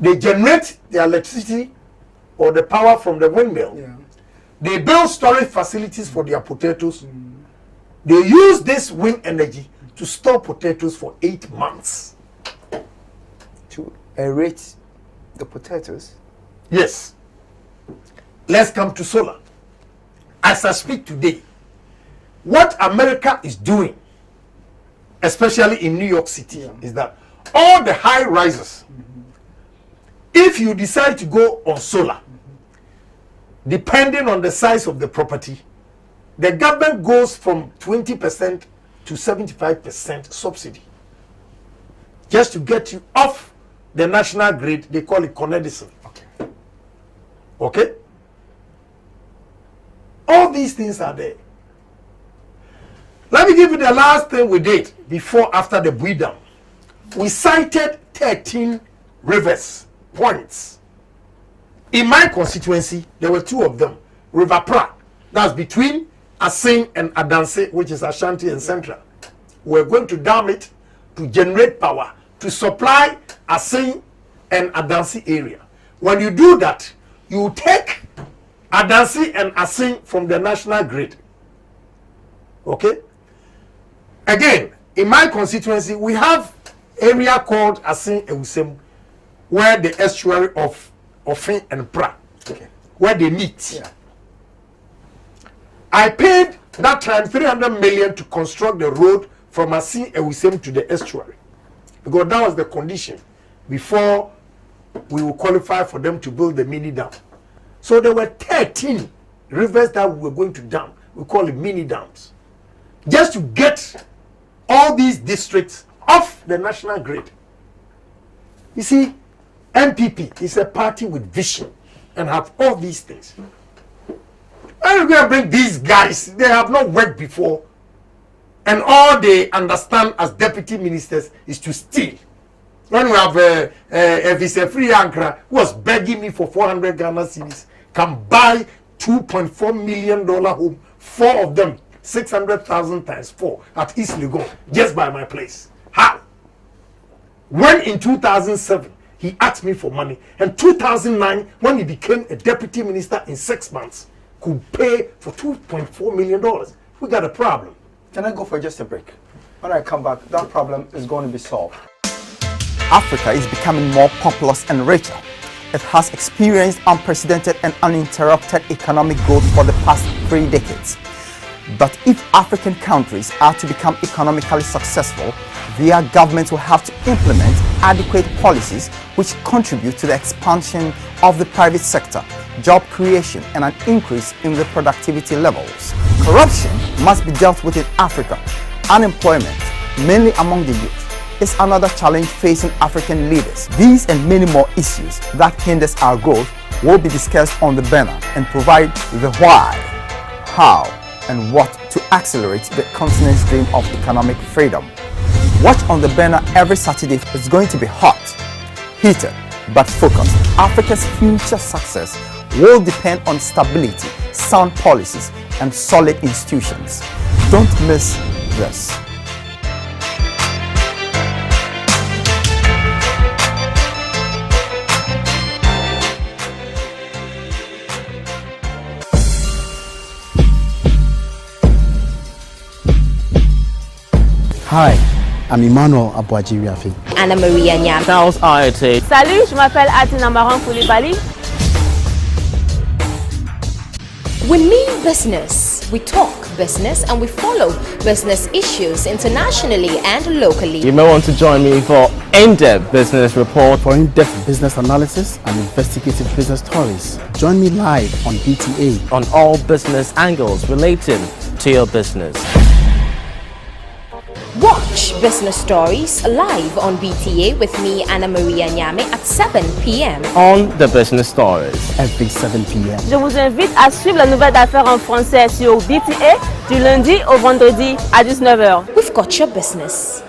[SPEAKER 3] They generate the electricity or the power from the windmill.
[SPEAKER 1] Yeah.
[SPEAKER 3] They build storage facilities for their potatoes. They use this wind energy to store potatoes for 8 months.
[SPEAKER 1] To aerate the potatoes.
[SPEAKER 3] Yes. Let's come to solar. As I speak today, what America is doing, especially in New York City, is that all the high rises, if you decide to go on solar, depending on the size of the property, the government goes from 20% to 75% subsidy. Just to get you off the national grid, they call it Con Edison.
[SPEAKER 1] Okay.
[SPEAKER 3] Okay? All these things are there. Let me give you the last thing we did after the Bui Dam. We cited 13 rivers points. In my constituency, there were 2 of them. River Pra, that's between Asin and Adanse, which is Ashanti and Central. We're going to dam it to generate power to supply Asin and Adanse area. When you do that, you take Adanse and Asin from the national grid. Okay? Again, in my constituency, we have area called Asin Ewusem, where the estuary of Ofin and Pra, where they meet. Yeah. I paid that time 300 million to construct the road from Asin Ewusem to the estuary, because that was the condition before we will qualify for them to build the mini dam. So there were 13 rivers that we were going to dam. We call it mini dams, just to get all these districts off the national grid. You see, MPP is a party with vision and have all these things. I'm going to bring these guys, they have not worked before, and all they understand as deputy ministers is to steal. When we have a vice-free Ankara who was begging me for 400 Ghana cedis, can buy $2.4 million home, 4 of them, 600,000 times 4 at East Legon, just by my place. How? When in 2007, he asked me for money, and 2009, when he became a deputy minister in 6 months, could pay for $2.4 million. We got a problem.
[SPEAKER 1] Can I go for just a break? When I come back, that problem is going to be solved.
[SPEAKER 2] Africa is becoming more populous and richer. It has experienced unprecedented and uninterrupted economic growth for the past 3 decades. But if African countries are to become economically successful, their governments will have to implement adequate policies which contribute to the expansion of the private sector, job creation, and an increase in the productivity levels. Corruption must be dealt with in Africa. Unemployment, mainly among the youth, is another challenge facing African leaders. These and many more issues that hinders our growth will be discussed on the banner and provide the why, how, and what to accelerate the continent's dream of economic freedom. Watch on the banner every Saturday. It's going to be hot, heated, but focused. Africa's future success will depend on stability, sound policies, and solid institutions. Don't miss this.
[SPEAKER 4] Hi, I'm Emmanuel Abouadjiri-Afi.
[SPEAKER 5] Anna Maria Nyam.
[SPEAKER 6] Charles Ayete.
[SPEAKER 7] Salut, je m'appelle Atina Maran Koulibaly.
[SPEAKER 5] We mean business, we talk business, and we follow business issues internationally and locally.
[SPEAKER 6] You may want to join me for in-depth business report,
[SPEAKER 4] For in-depth business analysis and investigative business stories, join me live on BTA.
[SPEAKER 6] on all business angles relating to your business.
[SPEAKER 5] Watch Business Stories live on BTA with me, Anna Maria Nyame, at 7 p.m.
[SPEAKER 6] On the business stories.
[SPEAKER 4] Every 7 p.m.
[SPEAKER 7] Je vous invite à suivre la nouvelle d'affaires en français sur BTA du lundi au vendredi à 19h.
[SPEAKER 5] We've got your business.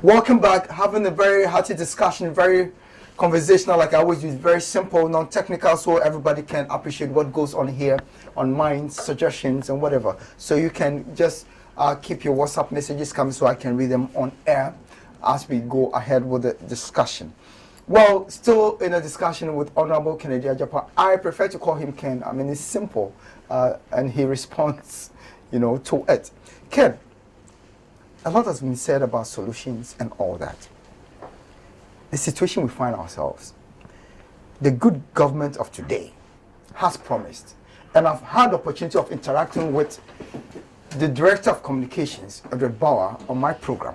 [SPEAKER 1] Welcome back. Having a very hearty discussion, very conversational, like I always use, very simple, non-technical, so everybody can appreciate what goes on here on minds, suggestions, and whatever. So you can just keep your WhatsApp messages coming so I can read them on air as we go ahead with the discussion. Well, still in a discussion with Honorable Kennedy Agyapong. I prefer to call him Ken. I mean, it's simple, and he responds, to it. Ken, a lot has been said about solutions and all that. The situation we find ourselves, the good government of today has promised, and I've had the opportunity of interacting with the Director of Communications, Edward Bauer, on my program.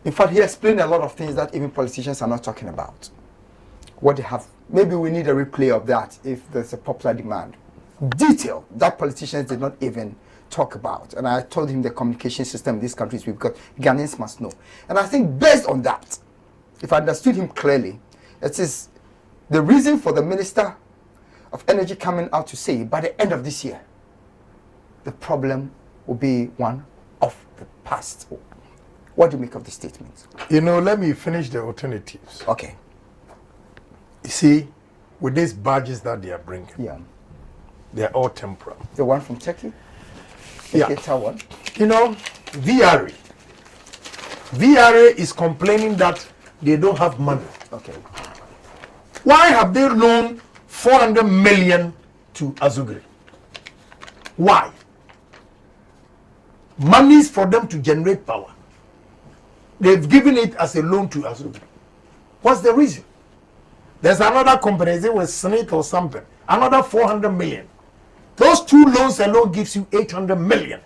[SPEAKER 1] In fact, he explained a lot of things that even politicians are not talking about. What they have, maybe we need a replay of that if there's a popular demand. Detail that politicians did not even talk about. And I told him the communication system in this country is weak because Ghanaians must know. And I think based on that, if I understood him clearly, it is the reason for the Minister of Energy coming out to say by the end of this year, the problem will be one of the past. What do you make of the statement?
[SPEAKER 3] You know, let me finish the alternatives.
[SPEAKER 1] Okay.
[SPEAKER 3] You see, with these badges that they are bringing,
[SPEAKER 1] Yeah.
[SPEAKER 3] they are all temporal.
[SPEAKER 1] The one from Turkey?
[SPEAKER 3] Yeah.
[SPEAKER 1] Cater one?
[SPEAKER 3] You know, VRA is complaining that they don't have money.
[SPEAKER 1] Okay.
[SPEAKER 3] Why have they loaned 400 million to Azugri? Why? Monies for them to generate power. They've given it as a loan to Azugri. What's the reason? There's another company, it was Senate or something, another 400 million. Those two loans alone gives you 800 million.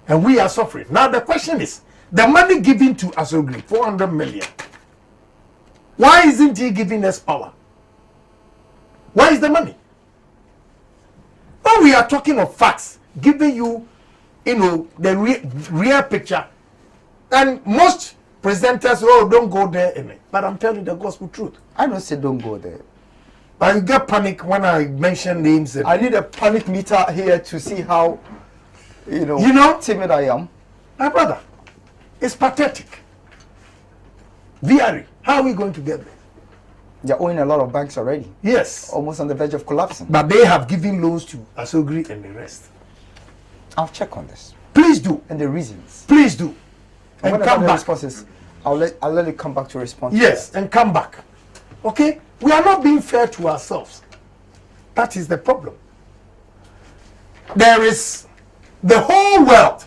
[SPEAKER 3] And we are suffering. Now the question is, the money given to Azugri, 400 million, why isn't he giving us power? Where is the money? When we are talking of facts, giving you, the real picture, and most presenters, oh, don't go there, but I'm telling the gospel truth.
[SPEAKER 1] I don't say don't go there.
[SPEAKER 3] But you get panic when I mention names.
[SPEAKER 1] I need a panic meter here to see how, timid I am.
[SPEAKER 3] My brother, it's pathetic. VRE, how are we going to get there?
[SPEAKER 1] They're owning a lot of banks already.
[SPEAKER 3] Yes.
[SPEAKER 1] Almost on the verge of collapsing.
[SPEAKER 3] But they have given loans to Asogri and the rest.
[SPEAKER 1] I'll check on this.
[SPEAKER 3] Please do.
[SPEAKER 1] And the reasons.
[SPEAKER 3] Please do.
[SPEAKER 1] And
[SPEAKER 3] come back.
[SPEAKER 1] Responses, I'll let it come back to respond.
[SPEAKER 3] Yes, and come back. Okay? We are not being fair to ourselves. That is the problem. There is the whole world.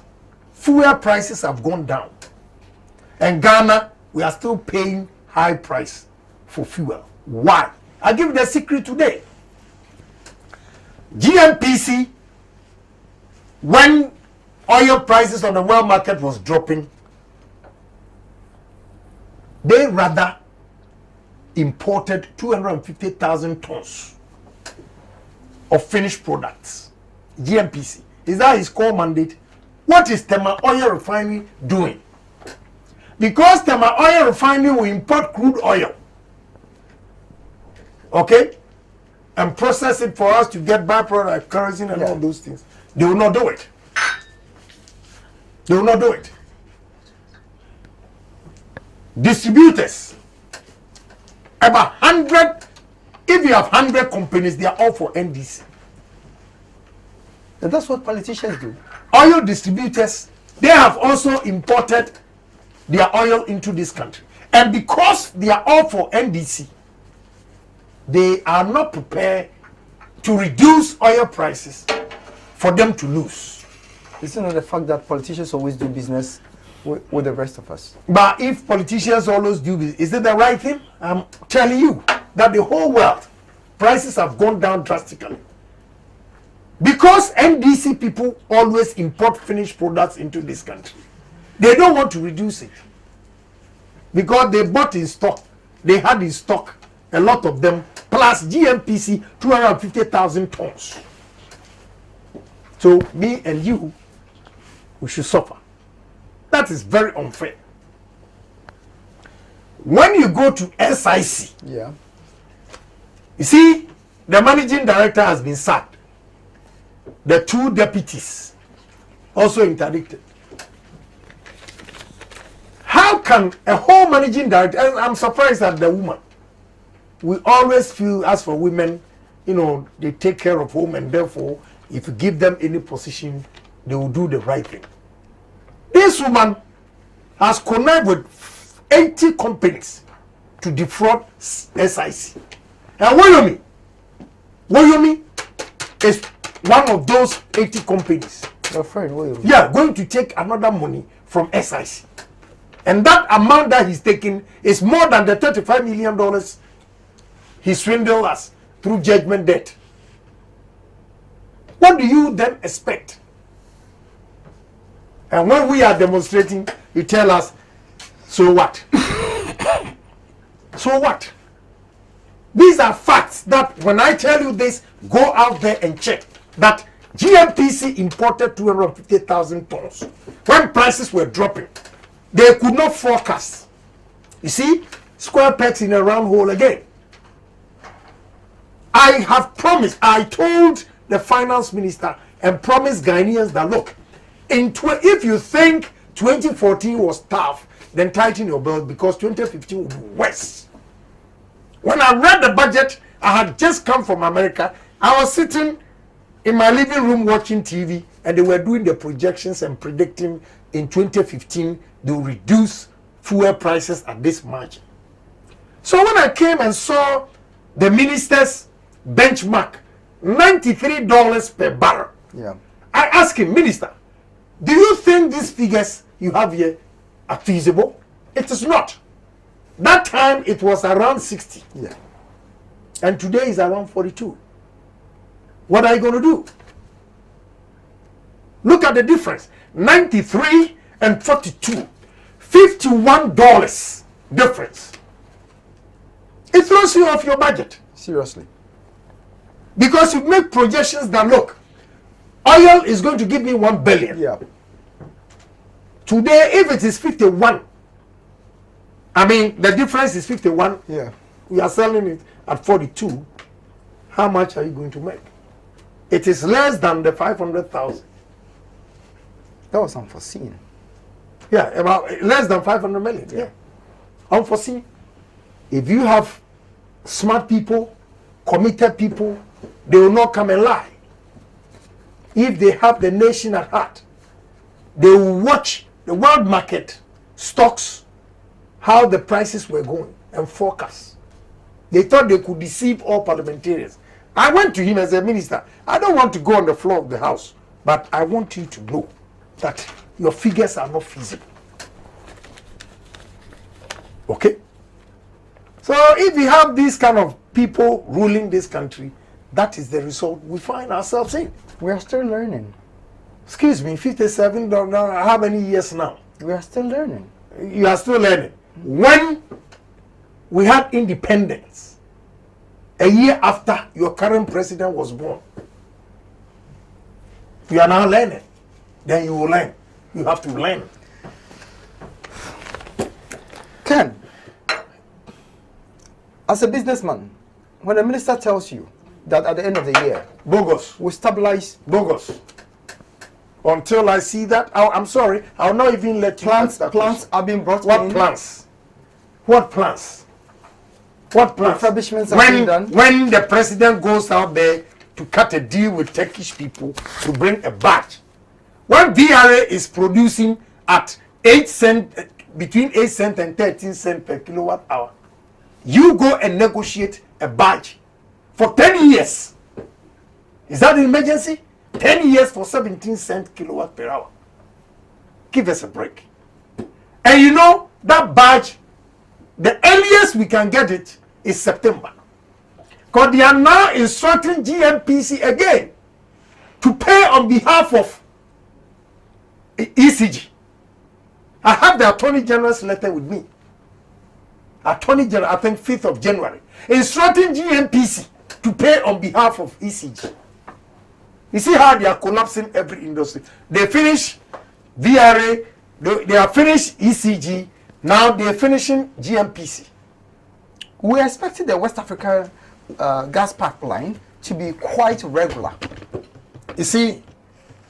[SPEAKER 3] Fuel prices have gone down. And Ghana, we are still paying high price for fuel. Why? I'll give you the secret today. GNPC, when oil prices on the world market was dropping, they rather imported 250,000 tons of finished products. GNPC. Is that his core mandate? What is Tema Oil Refinery doing? Because Tema Oil Refinery will import crude oil, okay, and process it for us to get byproduct, kerosene, and all those things. They will not do it. They will not do it. Distributors, about 100, if you have 100 companies, they are all for NDC.
[SPEAKER 1] And that's what politicians do.
[SPEAKER 3] Oil distributors, they have also imported their oil into this country. And because they are all for NDC, they are not prepared to reduce oil prices for them to lose.
[SPEAKER 1] Isn't it the fact that politicians always do business with the rest of us?
[SPEAKER 3] But if politicians always do business, is it the right thing? I'm telling you that the whole world, prices have gone down drastically. Because NDC people always import finished products into this country. They don't want to reduce it. Because they bought in stock. They had in stock a lot of them, plus GNPC 250,000 tons. So me and you, we should suffer. That is very unfair. When you go to SIC,
[SPEAKER 1] yeah,
[SPEAKER 3] you see, the managing director has been sacked. The two deputies also interdicted. How can a whole managing director, and I'm surprised at the woman. We always feel, as for women, they take care of home, and therefore, if you give them any position, they will do the right thing. This woman has connived with 80 companies to defraud SIC. And Woyomi is one of those 80 companies.
[SPEAKER 1] Your friend, wait.
[SPEAKER 3] Yeah, going to take another money from SIC. And that amount that he's taking is more than the $35 million he swindled us through judgment debt. What do you then expect? And when we are demonstrating, you tell us, so what? So what? These are facts that when I tell you this, go out there and check that GMPC imported 250,000 tons when prices were dropping. They could not forecast. You see, square pegs in a round hole again. I have promised, I told the finance minister and promised Ghanaians that look, if you think 2014 was tough, then tighten your belt because 2015 will be worse. When I read the budget, I had just come from America. I was sitting in my living room watching TV, and they were doing the projections and predicting in 2015 they will reduce fuel prices at this margin. So when I came and saw the minister's benchmark, $93 per barrel, I asked him, Minister, do you think these figures you have here are feasible? It is not. That time it was around 60.
[SPEAKER 1] Yeah.
[SPEAKER 3] And today is around 42. What are you going to do? Look at the difference. 93 and 42. $51 difference. It throws you off your budget.
[SPEAKER 1] Seriously.
[SPEAKER 3] Because you make projections that look, oil is going to give me 1 billion.
[SPEAKER 1] Yeah.
[SPEAKER 3] Today, if it is 51, I mean, the difference is 51.
[SPEAKER 1] Yeah.
[SPEAKER 3] We are selling it at 42. How much are you going to make? It is less than the 500,000.
[SPEAKER 1] That was unforeseen.
[SPEAKER 3] Yeah, about less than 500 million. Yeah. Unforeseen. If you have smart people, committed people, they will not come and lie. If they have the nation at heart, they will watch the world market, stocks, how the prices were going, and forecast. They thought they could deceive all parliamentarians. I went to him as a minister. I don't want to go on the floor of the house, but I want you to know that your figures are not feasible. Okay? So if we have these kind of people ruling this country, that is the result we find ourselves in.
[SPEAKER 1] We are still learning.
[SPEAKER 3] Excuse me, 57, how many years now?
[SPEAKER 1] We are still learning.
[SPEAKER 3] You are still learning. When we had independence, a year after your current president was born, you are now learning. Then you will learn. You have to learn.
[SPEAKER 1] Ken, as a businessman, when a minister tells you that at the end of the year,
[SPEAKER 3] bogus,
[SPEAKER 1] we stabilize,
[SPEAKER 3] bogus. Until I see that, I'm sorry, I'll not even let you
[SPEAKER 1] plans are being brought in.
[SPEAKER 3] What plans? What plans? What plans?
[SPEAKER 1] Refurbishments are being done.
[SPEAKER 3] When the president goes out there to cut a deal with Turkish people to bring a badge, when VRA is producing at 8 cents, between 8 cents and 13 cents per kilowatt hour, you go and negotiate a badge for 10 years. Is that an emergency? 10 years for 17 cents kilowatt per hour. Give us a break. And you know, that badge, the earliest we can get it is September. Because they are now instructing GMPC again to pay on behalf of ECG. I have the Attorney General's letter with me. Attorney General, I think 5th of January, instructing GMPC to pay on behalf of ECG. You see how they are collapsing every industry. They finish VRA, they are finished ECG, now they are finishing GMPC.
[SPEAKER 1] We are expecting the West Africa gas pipeline to be quite regular.
[SPEAKER 3] You see,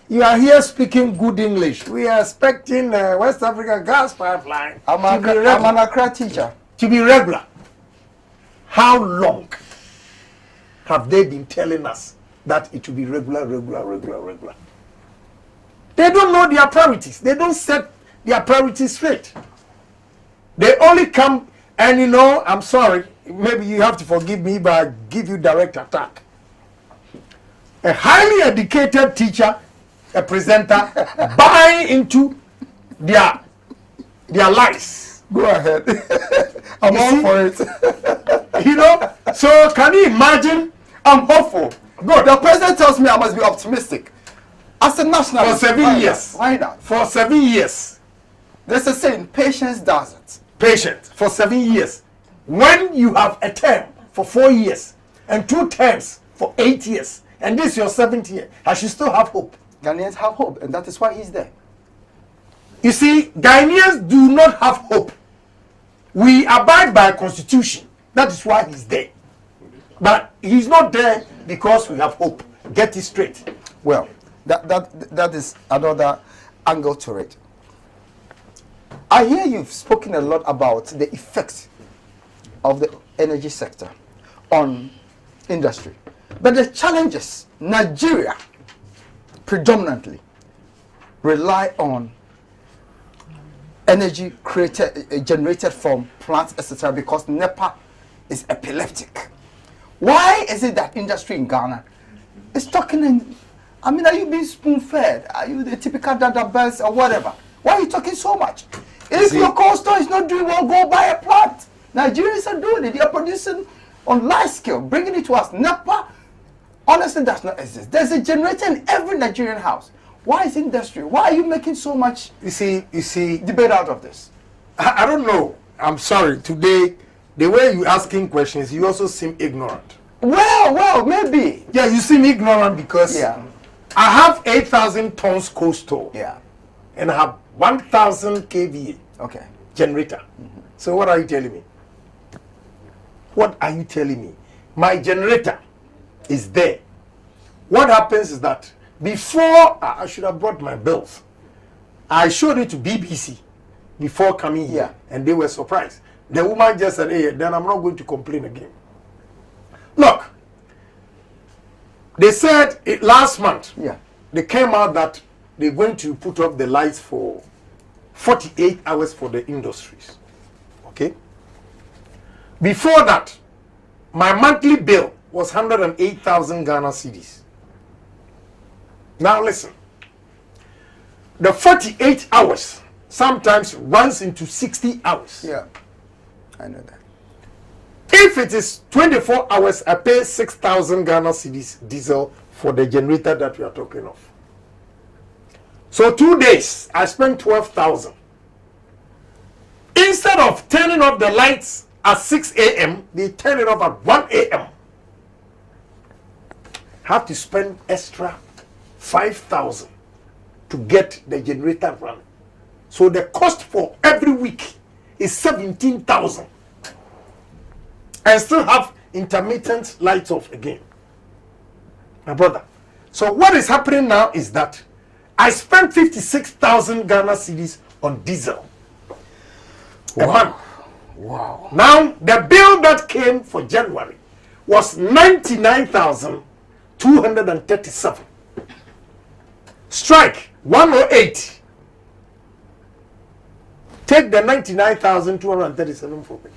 [SPEAKER 3] you are here speaking good English. We are expecting West Africa gas pipeline
[SPEAKER 1] I'm an Accra teacher.
[SPEAKER 3] To be regular. How long have they been telling us that it will be regular? They don't know their priorities. They don't set their priorities straight. They only come and, you know, I'm sorry, maybe you have to forgive me, but I give you direct attack. A highly educated teacher a presenter buying into their lies.
[SPEAKER 1] Go ahead. I'm all for it.
[SPEAKER 3] You know, so can you imagine?
[SPEAKER 1] I'm hopeful. Good. The president tells me I must be optimistic. As a national,
[SPEAKER 3] For 7 years.
[SPEAKER 1] Why not?
[SPEAKER 3] For 7 years.
[SPEAKER 1] There's a saying, patience does it.
[SPEAKER 3] Patient for 7 years. When you have a term for 4 years and 2 terms for 8 years, and this is your 7th year, I should still have hope.
[SPEAKER 1] Ghanaians have hope, and that is why he's there.
[SPEAKER 3] You see, Ghanaians do not have hope. We abide by a constitution. That is why he's there. But he's not there because we have hope. Get it straight.
[SPEAKER 1] Well, that is another angle to it. I hear you've spoken a lot about the effects of the energy sector on industry. But the challenges, Nigeria predominantly rely on energy generated from plants, etc., because NEPA is epileptic. Why is it that industry in Ghana is talking in, I mean, are you being spoon-fed? Are you the typical dada bells or whatever? Why are you talking so much? If your cold store is not doing well, go buy a plant. Nigerians are doing it. They are producing on large scale, bringing it to us. NEPA honestly does not exist. There's a generator in every Nigerian house. Why is industry? Why are you making so much
[SPEAKER 3] You see,
[SPEAKER 1] debate out of this?
[SPEAKER 3] I don't know. I'm sorry. Today, the way you're asking questions, you also seem ignorant.
[SPEAKER 1] Well, maybe.
[SPEAKER 3] Yeah, you seem ignorant because I have 8,000 tons cold store.
[SPEAKER 1] Yeah.
[SPEAKER 3] And I have 1,000 kVA generator. So what are you telling me? What are you telling me? My generator is there. What happens is that before I should have brought my bills, I showed it to BBC before coming here, and they were surprised. The woman just said, "Hey, then I'm not going to complain again." Look, they said last month. They came out that they're going to put up the lights for 48 hours for the industries. Okay. Before that, my monthly bill was 108,000 Ghana cedis. Now listen, the 48 hours sometimes runs into 60 hours.
[SPEAKER 1] Yeah, I know that.
[SPEAKER 3] If it is 24 hours, I pay 6,000 Ghana cedis diesel for the generator that we are talking of. So 2 days, I spent 12,000. Instead of turning off the lights at 6 a.m., they turn it off at 1 a.m. Have to spend extra 5,000 to get the generator running. So the cost for every week is 17,000. And still have intermittent lights off again. My brother. So what is happening now is that I spent 56,000 Ghana cedis on diesel. A month.
[SPEAKER 1] Wow.
[SPEAKER 3] Now, the bill that came for January was 99,237. Strike 108. Take the 99,237 from it.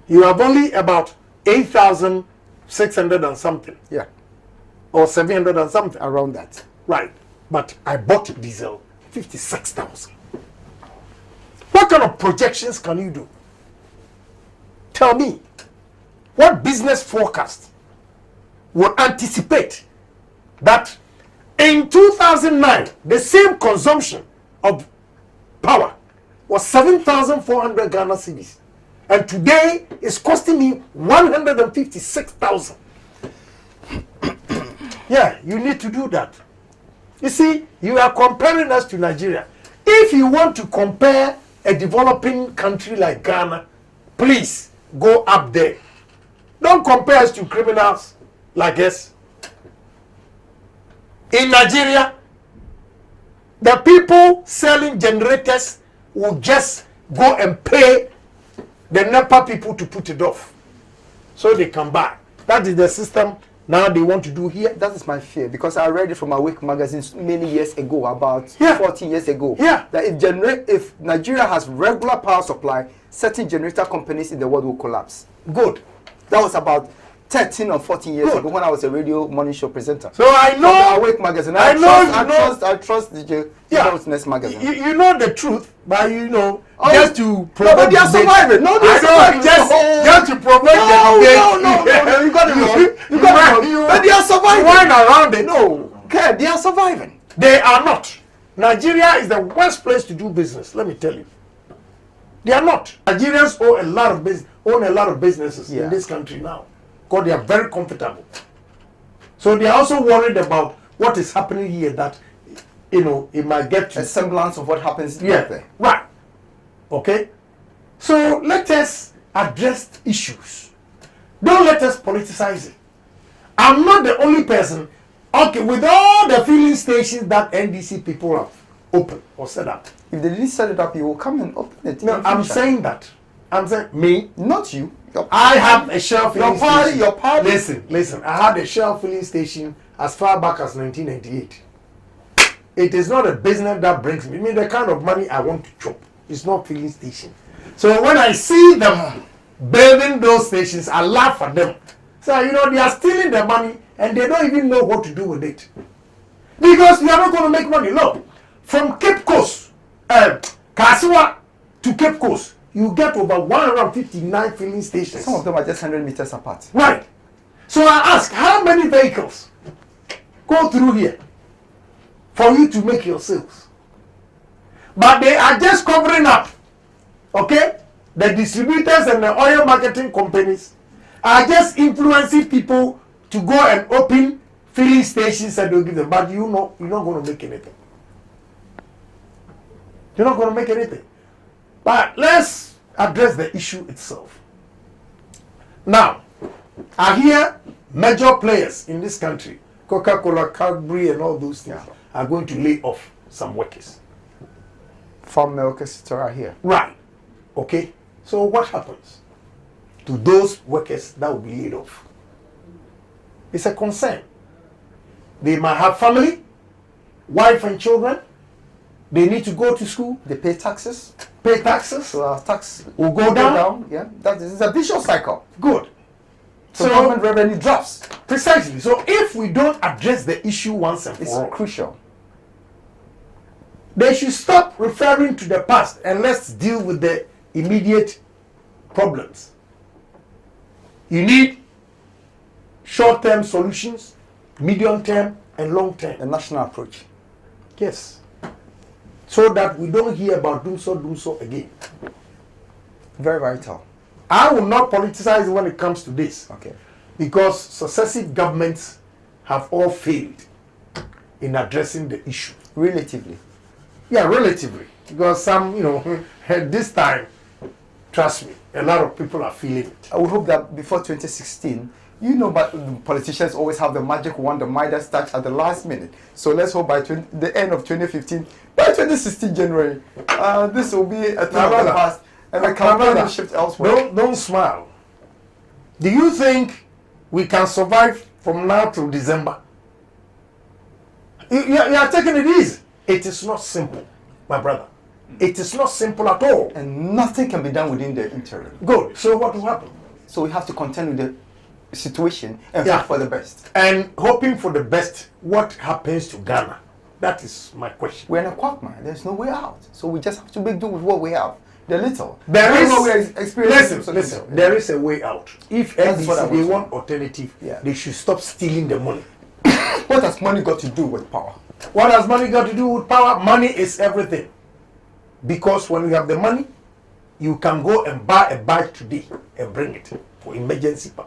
[SPEAKER 3] You have only about 8,600 and something.
[SPEAKER 1] Yeah.
[SPEAKER 3] Or 700 and something.
[SPEAKER 1] Around that.
[SPEAKER 3] Right. But I bought diesel 56,000. What kind of projections can you do? Tell me. What business forecast will anticipate that in 2009, the same consumption of power was 7,400 Ghana cedis. And today it's costing me 156,000. Yeah, you need to do that. You see, you are comparing us to Nigeria. If you want to compare a developing country like Ghana, please go up there. Don't compare us to criminals like us. In Nigeria, the people selling generators will just go and pay the NEPA people to put it off so they can buy. That is the system now they want to do here.
[SPEAKER 1] That is my fear, because I read it from Awake magazine many years ago, about 14 years ago.
[SPEAKER 3] Yeah.
[SPEAKER 1] That if Nigeria has regular power supply, certain generator companies in the world will collapse.
[SPEAKER 3] Good.
[SPEAKER 1] That was about 13 or 14 years ago when I was a radio morning show presenter.
[SPEAKER 3] So I know.
[SPEAKER 1] From the Awake magazine. I trust the Business magazine.
[SPEAKER 3] You know the truth, but you know, just to
[SPEAKER 1] provoke. No, but they are surviving. No, they are surviving.
[SPEAKER 3] Just to provoke the debate.
[SPEAKER 1] No, you got it wrong. You got it wrong. But they are surviving.
[SPEAKER 3] Wine around it.
[SPEAKER 1] No, okay, they are surviving.
[SPEAKER 3] They are not. Nigeria is the worst place to do business. Let me tell you. They are not. Nigerians own a lot of businesses in this country now, because they are very comfortable. So they are also worried about what is happening here, that it might get to
[SPEAKER 1] a semblance of what happens there.
[SPEAKER 3] Right. Okay. So let us address issues. Don't let us politicize it. I'm not the only person. Okay, with all the filling stations that NDC people have opened or set up.
[SPEAKER 1] If they didn't set it up, you will come and open it.
[SPEAKER 3] No, I'm saying that. I'm saying me.
[SPEAKER 1] Not you.
[SPEAKER 3] I have a Shell filling station.
[SPEAKER 1] Your party.
[SPEAKER 3] Listen. I had a Shell filling station as far back as 1998. It is not a business that brings me. I mean, the kind of money I want to chop. It's not filling station. So when I see them building those stations, I laugh at them. So, they are stealing the money and they don't even know what to do with it. Because you are not going to make money. Look, from Cape Coast, Kasiwa to Cape Coast, you get over 159 filling stations.
[SPEAKER 1] Some of them are just 100 meters apart.
[SPEAKER 3] Right. So I ask, how many vehicles go through here for you to make your sales? But they are just covering up. Okay? The distributors and the oil marketing companies are just influencing people to go and open filling stations and they'll give them. But you're not going to make anything. You're not going to make anything. But let's address the issue itself. Now, I hear major players in this country, Coca-Cola, Cadbury, and all those things, are going to lay off some workers.
[SPEAKER 1] Farm milk, etc. here.
[SPEAKER 3] Right. Okay. So what happens to those workers that will be laid off? It's a concern. They might have family, wife and children. They need to go to school.
[SPEAKER 1] They pay taxes.
[SPEAKER 3] So
[SPEAKER 1] our tax
[SPEAKER 3] will go down.
[SPEAKER 1] Yeah, that is a vicious cycle.
[SPEAKER 3] Good.
[SPEAKER 1] So government revenue drops.
[SPEAKER 3] Precisely. So if we don't address the issue once and for all,
[SPEAKER 1] it's crucial.
[SPEAKER 3] They should stop referring to the past and let's deal with the immediate problems. You need short-term solutions, medium-term, and long-term.
[SPEAKER 1] A national approach.
[SPEAKER 3] Yes. So that we don't hear about do so again.
[SPEAKER 1] Very vital.
[SPEAKER 3] I will not politicize when it comes to this.
[SPEAKER 1] Okay.
[SPEAKER 3] Because successive governments have all failed in addressing the issue.
[SPEAKER 1] Relatively.
[SPEAKER 3] Yeah, relatively. Because some, this time, trust me, a lot of people are feeling it.
[SPEAKER 1] I would hope that before 2016, but politicians always have the magic wand, the Midas touch at the last minute. So let's hope by the end of 2015, by 2016 January, this will be a thing of the past and the campaign will shift elsewhere.
[SPEAKER 3] Don't smile. Do you think we can survive from now till December? You are taking it easy. It is not simple, my brother. It is not simple at all.
[SPEAKER 1] And nothing can be done within the interim.
[SPEAKER 3] Good. So what will happen?
[SPEAKER 1] So we have to contend with the situation and hope for the best.
[SPEAKER 3] And hoping for the best, what happens to Ghana? That is my question.
[SPEAKER 1] We're in a quagmire. There's no way out. So we just have to make do with what we have. The little.
[SPEAKER 3] There is
[SPEAKER 1] listen.
[SPEAKER 3] There is a way out. If NDC, they want alternative, they should stop stealing the money.
[SPEAKER 1] What has money got to do with power?
[SPEAKER 3] What has money got to do with power? Money is everything. Because when you have the money, you can go and buy a bike today and bring it for emergency power.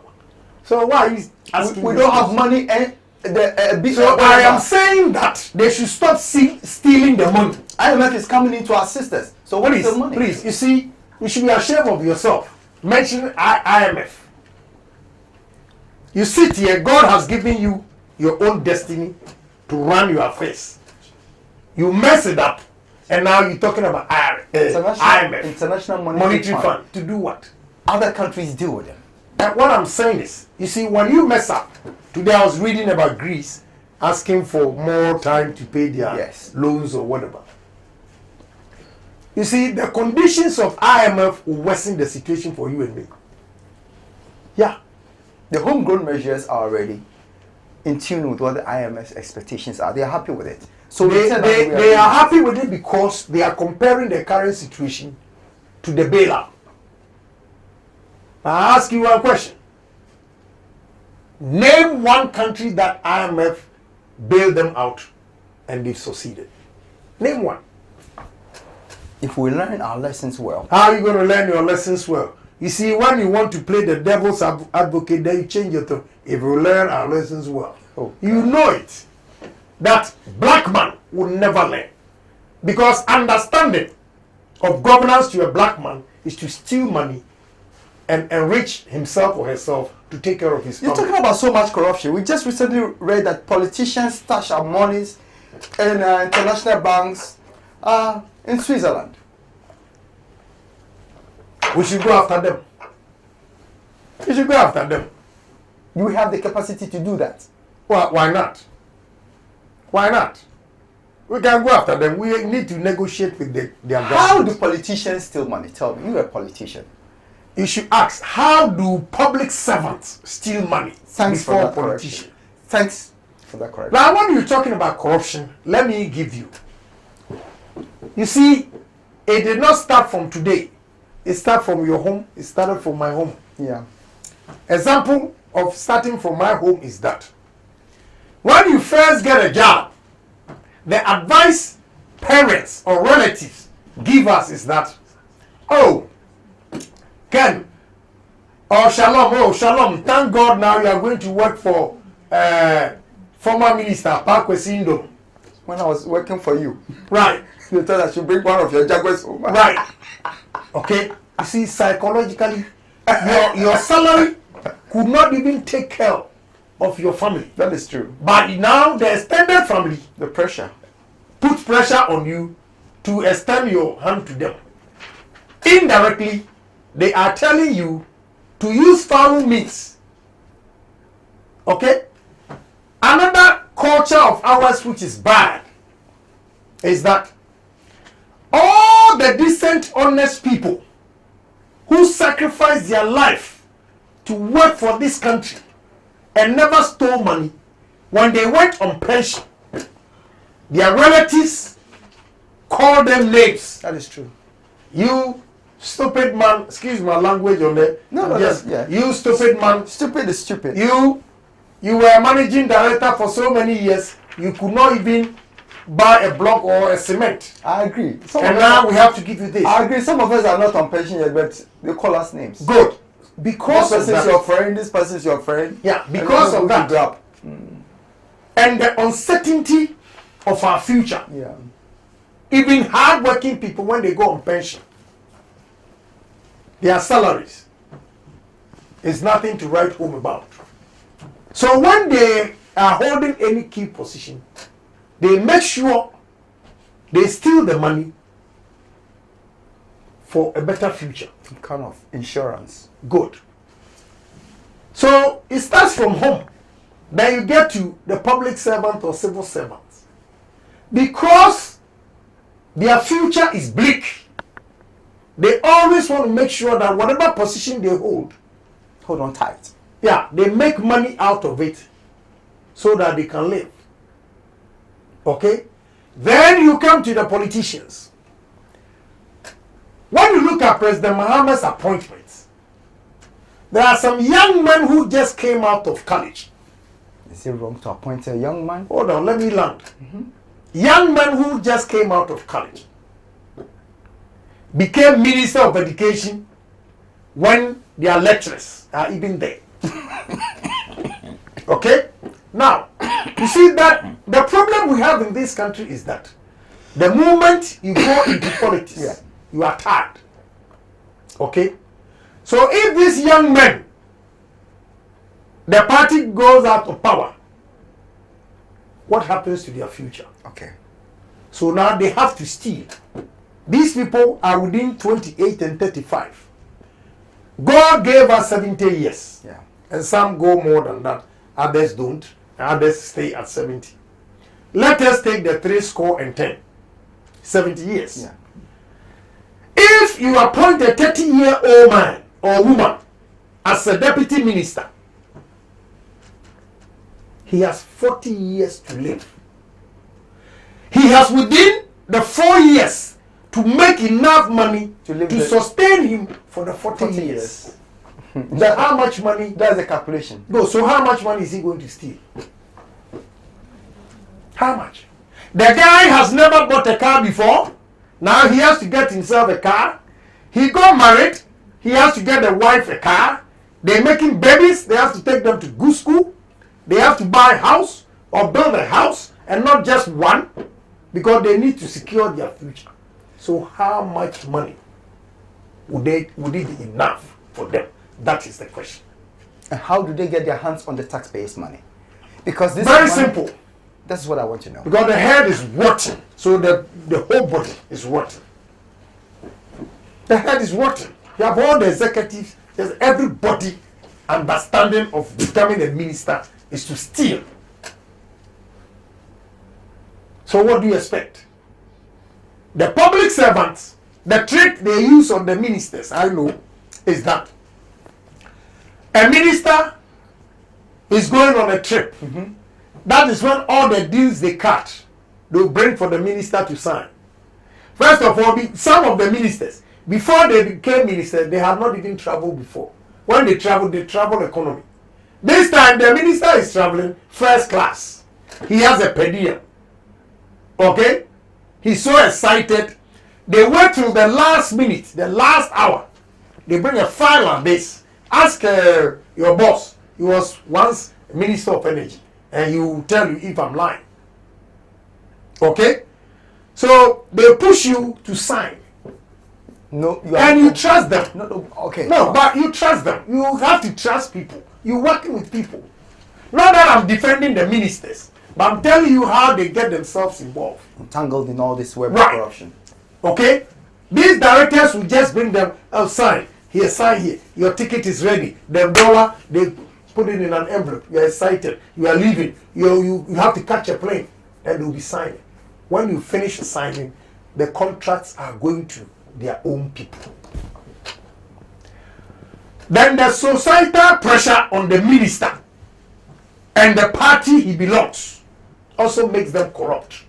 [SPEAKER 3] So why is asking?
[SPEAKER 1] We don't have money and
[SPEAKER 3] so I am saying that they should stop stealing the money.
[SPEAKER 1] IMF is coming in to assist us. So what is the money?
[SPEAKER 3] Please, you see, you should be ashamed of yourself. Mention IMF. You sit here, God has given you your own destiny to run your affairs. You mess it up, and now you're talking about IMF,
[SPEAKER 1] International Monetary
[SPEAKER 3] Fund. To do what?
[SPEAKER 1] Other countries deal with them.
[SPEAKER 3] And what I'm saying is, you see, when you mess up, today I was reading about Greece asking for more time to pay their loans or whatever. You see, the conditions of IMF will worsen the situation for you and me. Yeah.
[SPEAKER 1] The homegrown measures are already in tune with what the IMF's expectations are. They are happy with it. So
[SPEAKER 3] they are happy with it because they are comparing the current situation to the bailout. I ask you one question. Name one country that IMF bailed them out and they've succeeded. Name one.
[SPEAKER 1] If we learn our lessons well.
[SPEAKER 3] How are you going to learn your lessons well? You see, when you want to play the devil's advocate, then you change your tone. If we learn our lessons well, you know it. That black man will never learn. Because understanding of governance to a black man is to steal money and enrich himself or herself to take care of his family.
[SPEAKER 1] You're talking about so much corruption. We just recently read that politicians stash our monies in international banks in Switzerland.
[SPEAKER 3] We should go after them. We should go after them.
[SPEAKER 1] Do we have the capacity to do that?
[SPEAKER 3] Well, why not? Why not? We can go after them. We need to negotiate with their government.
[SPEAKER 1] How do politicians steal money? Tell me. You're a politician.
[SPEAKER 3] You should ask, how do public servants steal money before politicians?
[SPEAKER 1] Thanks for that correction.
[SPEAKER 3] Now, when you're talking about corruption, let me give you. You see, it did not start from today. It started from your home. It started from my home.
[SPEAKER 1] Yeah.
[SPEAKER 3] Example of starting from my home is that when you first get a job, the advice parents or relatives give us is that, oh, Ken, oh Shalom, thank God now you are going to work for former minister Parkwesi Ndom.
[SPEAKER 1] When I was working for you.
[SPEAKER 3] Right.
[SPEAKER 1] You thought I should bring one of your Jaguars home.
[SPEAKER 3] Right. Okay. You see, psychologically, your salary could not even take care of your family.
[SPEAKER 1] That is true.
[SPEAKER 3] But now the extended family,
[SPEAKER 1] the pressure,
[SPEAKER 3] puts pressure on you to extend your hand to them. Indirectly, they are telling you to use foul means. Okay? Another culture of ours which is bad is that all the decent, honest people who sacrifice their life to work for this country and never stole money, when they went on pension, their relatives call them names.
[SPEAKER 1] That is true.
[SPEAKER 3] You stupid man, excuse my language on there.
[SPEAKER 1] No,
[SPEAKER 3] yes,
[SPEAKER 1] yeah.
[SPEAKER 3] You stupid man.
[SPEAKER 1] Stupid is stupid.
[SPEAKER 3] You were managing director for so many years, you could not even buy a block or a cement.
[SPEAKER 1] I agree.
[SPEAKER 3] And now we have to give you this.
[SPEAKER 1] I agree. Some of us are not on pension yet, but they call us names.
[SPEAKER 3] Good. Because
[SPEAKER 1] this person
[SPEAKER 3] of
[SPEAKER 1] is
[SPEAKER 3] that.
[SPEAKER 1] your friend, this person is your friend.
[SPEAKER 3] Yeah, because of that. And the uncertainty of our future.
[SPEAKER 1] Yeah.
[SPEAKER 3] Even hard-working people, when they go on pension, their salaries is nothing to write home about. So when they are holding any key position, they make sure they steal the money for a better future.
[SPEAKER 1] Kind of insurance.
[SPEAKER 3] Good. So it starts from home. Then you get to the public servant or civil servants. Because their future is bleak, they always want to make sure that whatever position they hold
[SPEAKER 1] on tight.
[SPEAKER 3] Yeah, they make money out of it so that they can live. Okay? Then you come to the politicians. When you look at President Mohammed's appointments, there are some young men who just came out of college.
[SPEAKER 1] Is it wrong to appoint a young man?
[SPEAKER 3] Hold on, let me land. Young men who just came out of college became Minister of Education when their lecturers are even there. Okay? Now, you see that the problem we have in this country is that the moment you go into politics, you are tired. Okay? So if these young men, the party goes out of power, what happens to their future?
[SPEAKER 1] Okay.
[SPEAKER 3] So now they have to steal. These people are within 28 and 35. God gave us 70 years.
[SPEAKER 1] Yeah.
[SPEAKER 3] And some go more than that. Others don't. Others stay at 70. Let us take the 70. 70 years.
[SPEAKER 1] Yeah.
[SPEAKER 3] If you appoint a 30-year-old man or woman as a deputy minister, he has 40 years to live. He has within the 4 years to make enough money to sustain him for the 40 years. That how much money?
[SPEAKER 1] That's the calculation.
[SPEAKER 3] No, so how much money is he going to steal? How much? The guy has never bought a car before. Now he has to get himself a car. He got married. He has to get the wife a car. They're making babies. They have to take them to good school. They have to buy a house or build a house, and not just one, because they need to secure their future. So how much money would it be enough for them? That is the question.
[SPEAKER 1] And how do they get their hands on the taxpayers' money? Because this
[SPEAKER 3] Very
[SPEAKER 1] is
[SPEAKER 3] simple.
[SPEAKER 1] That's what I want to know.
[SPEAKER 3] Because the head is rotting, so the whole body is rotting. The head is rotting. You have all the executives, there's everybody understanding of becoming a minister is to steal. So what do you expect? The public servants, the trick they use on the ministers, I know, is that a minister is going on a trip. That is when all the deals they cut, they'll bring for the minister to sign. First of all, some of the ministers, before they became ministers, they had not even traveled before. When they travel economy. This time, the minister is traveling first class. He has a per diem. Okay? He's so excited. They wait till the last minute, the last hour. They bring a file on this. Ask your boss. He was once Minister of Energy. And he will tell you if I'm lying. Okay? So they push you to sign.
[SPEAKER 1] No,
[SPEAKER 3] and you trust them.
[SPEAKER 1] No, okay.
[SPEAKER 3] No, but you trust them. You have to trust people. You're working with people. Not that I'm defending the ministers, but I'm telling you how they get themselves involved.
[SPEAKER 1] Entangled in all this web of corruption.
[SPEAKER 3] Okay? These directors will just bring them outside. Here, sign here. Your ticket is ready. The dollar, they put it in an envelope. You are excited. You are leaving. You have to catch a plane. And you'll be signing. When you finish signing, the contracts are going to their own people. Then the societal pressure on the minister and the party he belongs also makes them corrupt.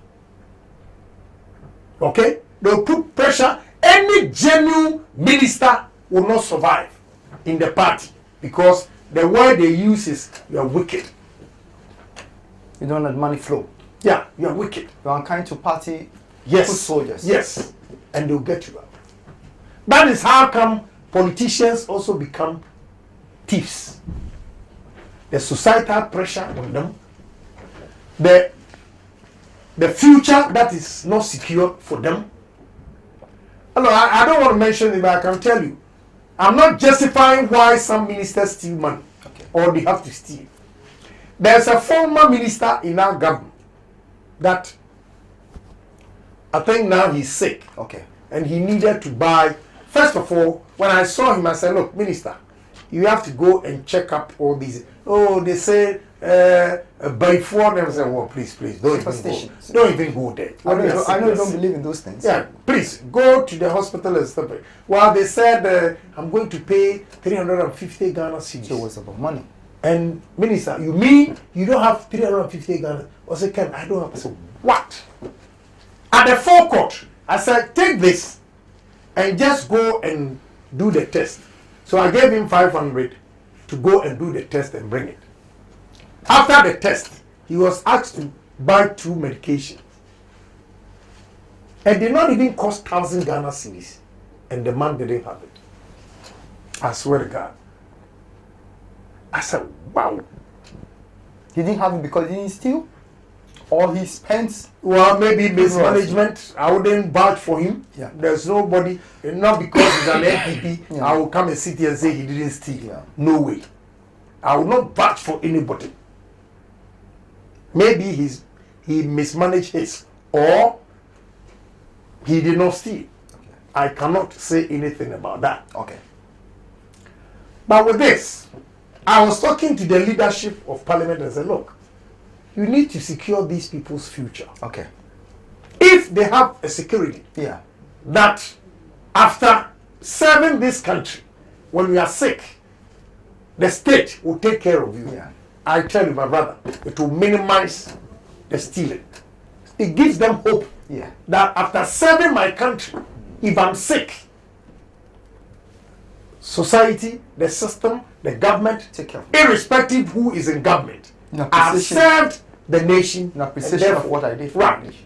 [SPEAKER 3] Okay? They'll put pressure. Any genuine minister will not survive in the party because the word they use is you are wicked.
[SPEAKER 1] You don't let money flow.
[SPEAKER 3] Yeah, you are wicked.
[SPEAKER 1] You are unkind to party
[SPEAKER 3] foot
[SPEAKER 1] soldiers.
[SPEAKER 3] Yes. And they'll get you out. That is how come politicians also become thieves. The societal pressure on them. The future that is not secure for them. I don't want to mention it, but I can tell you. I'm not justifying why some ministers steal money or they have to steal. There's a former minister in our government that I think now he's sick.
[SPEAKER 1] Okay. And
[SPEAKER 3] he needed to buy. First of all, when I saw him, I said, look, minister, you have to go and check up all these. Oh, they say by 4 them say, well, please, don't even go there.
[SPEAKER 1] I know you don't believe in those things.
[SPEAKER 3] Yeah, please go to the hospital and stuff. Well, they said I'm going to pay 350 Ghana cedis.
[SPEAKER 1] So what's about money?
[SPEAKER 3] And minister, you mean you don't have 350 Ghana? I said, Ken, I don't have. I said, what? At the forecourt, I said, take this and just go and do the test. So I gave him 500 to go and do the test and bring it. After the test, he was asked to buy 2 medications. And did not even cost 1,000 Ghana cedis. And the man didn't have it. I swear to God. I said, wow.
[SPEAKER 1] He didn't have it because he didn't steal? Or he spent?
[SPEAKER 3] Well, maybe mismanagement. I wouldn't vouch for him.
[SPEAKER 1] Yeah.
[SPEAKER 3] There's nobody, not because he's an MPP, I will come and sit here and say he didn't steal.
[SPEAKER 1] Yeah.
[SPEAKER 3] No way. I will not vouch for anybody. Maybe he mismanaged his, or he did not steal.
[SPEAKER 1] Okay.
[SPEAKER 3] I cannot say anything about that.
[SPEAKER 1] Okay.
[SPEAKER 3] But with this, I was talking to the leadership of Parliament and said, look, you need to secure these people's future.
[SPEAKER 1] Okay.
[SPEAKER 3] If they have a security, that after serving this country, when we are sick, the state will take care of you.
[SPEAKER 1] Yeah.
[SPEAKER 3] I tell you, my brother, it will minimize the stealing. It gives them hope that after serving my country, if I'm sick, society, the system, the government,
[SPEAKER 1] take care.
[SPEAKER 3] Irrespective who is in government, I've served the nation.
[SPEAKER 1] In appreciation of what I did for the nation.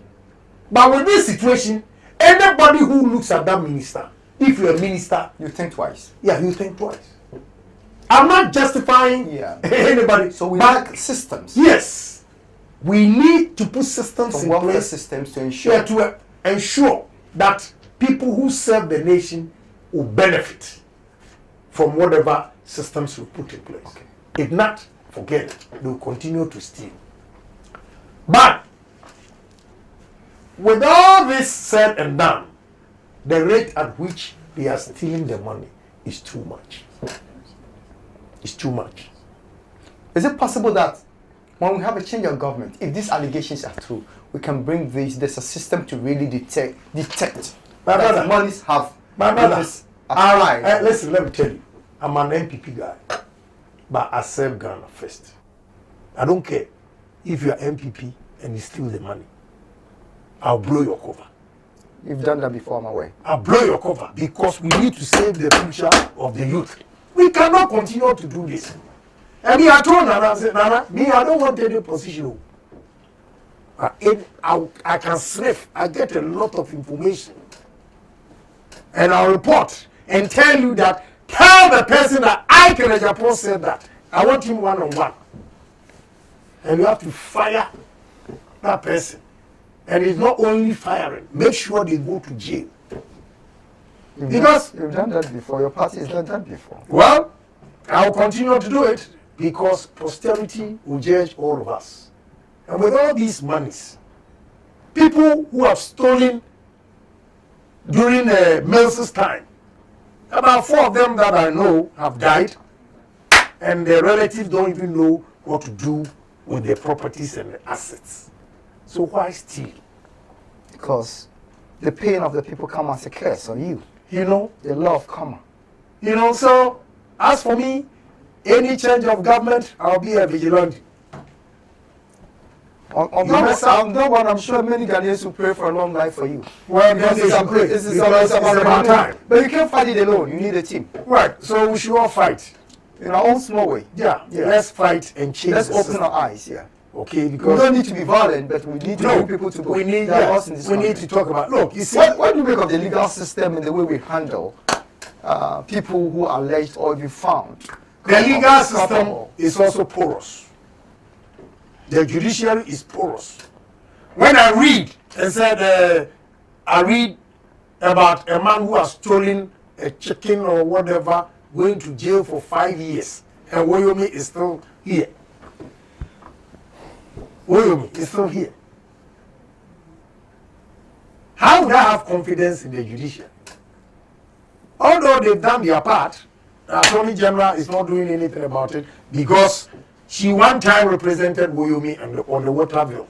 [SPEAKER 3] But with this situation, anybody who looks at that minister, if you're a minister,
[SPEAKER 1] you think twice.
[SPEAKER 3] Yeah, you think twice. I'm not justifying anybody.
[SPEAKER 1] So we lack systems.
[SPEAKER 3] Yes. We need to put systems in place.
[SPEAKER 1] Systems to ensure.
[SPEAKER 3] To ensure that people who serve the nation will benefit from whatever systems we put in place. Okay. If not, forget it. They will continue to steal. But with all this said and done, the rate at which they are stealing the money is too much. It's too much.
[SPEAKER 1] Is it possible that when we have a change of government, if these allegations are true, we can bring there's a system to really detect that monies have
[SPEAKER 3] listen, let me tell you, I'm an MPP guy, but I serve Ghana first. I don't care if you're MPP and you steal the money. I'll blow your cover.
[SPEAKER 1] You've done that before, I'm aware.
[SPEAKER 3] I'll blow your cover because we need to save the future of the youth. We cannot continue to do this. And me, I told Nana, I said, Nana, me, I don't want any position. I can sniff. I get a lot of information. And I'll report and tell you that, tell the person that I can Japan said that. I want him one-on-one. And you have to fire that person. And it's not only firing. Make sure they go to jail. Because
[SPEAKER 1] you've done that before. Your party has done that before.
[SPEAKER 3] Well, I will continue to do it because posterity will judge all of us. And with all these monies, people who have stolen during Mills' time, about 4 of them that I know have died, and their relatives don't even know what to do with their properties and their assets. So why steal?
[SPEAKER 1] Because the pain of the people come as a curse on you.
[SPEAKER 3] You know?
[SPEAKER 1] The law of karma.
[SPEAKER 3] You know, so as for me, any change of government, I'll be a vigilante.
[SPEAKER 1] On that one, I'm sure many Ghanaians will pray for a long life for you.
[SPEAKER 3] Well, this is about time.
[SPEAKER 1] But you can't fight it alone. You need a team.
[SPEAKER 3] Right. So we should all fight.
[SPEAKER 1] In our own small way.
[SPEAKER 3] Yeah. Let's fight and change.
[SPEAKER 1] Let's open our eyes. Yeah.
[SPEAKER 3] Okay. Because
[SPEAKER 1] we don't need to be violent, but we need to bring people to go.
[SPEAKER 3] We need to talk about. Look, you see.
[SPEAKER 1] What do you make of the legal system and the way we handle people who are alleged or be found?
[SPEAKER 3] The legal system is also porous. The judiciary is porous. When I read and said, I read about a man who has stolen a chicken or whatever, going to jail for 5 years, and Woyomi is still here. Woyomi is still here. How would I have confidence in the judiciary? Although they've done their part, the Attorney General is not doing anything about it because she one time represented Woyomi on the Waterville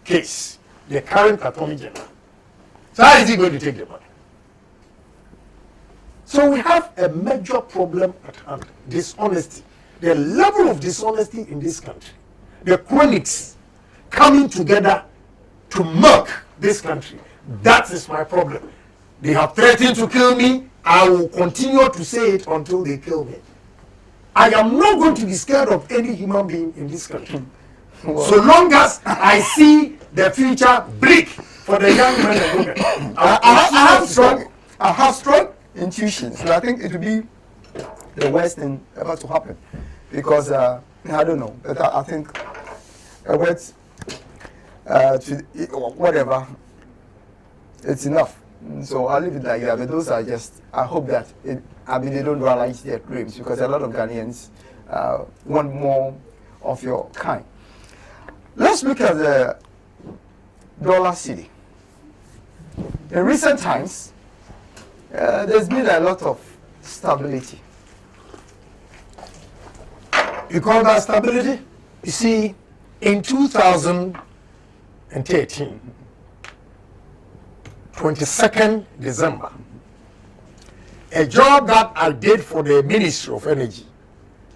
[SPEAKER 3] case, the current Attorney General. So how is he going to take the money? So we have a major problem at hand, dishonesty. The level of dishonesty in this country, the cronies coming together to murk this country. That is my problem. They have threatened to kill me. I will continue to say it until they kill me. I am not going to be scared of any human being in this country. Wow. So long as I see the future bleak for the young men and women.
[SPEAKER 1] I have strong intuitions. So I think it will be the worst thing ever to happen. Because, I don't know, but I think words whatever, it's enough. So I'll leave it like that. But those are just, I hope that, they don't realize their dreams because a lot of Ghanaians want more of your kind. Let's look at the dollar cedi. In recent times, there's been a lot of stability.
[SPEAKER 3] You call that stability? You see, in 2013, 22nd December, a job that I did for the Ministry of Energy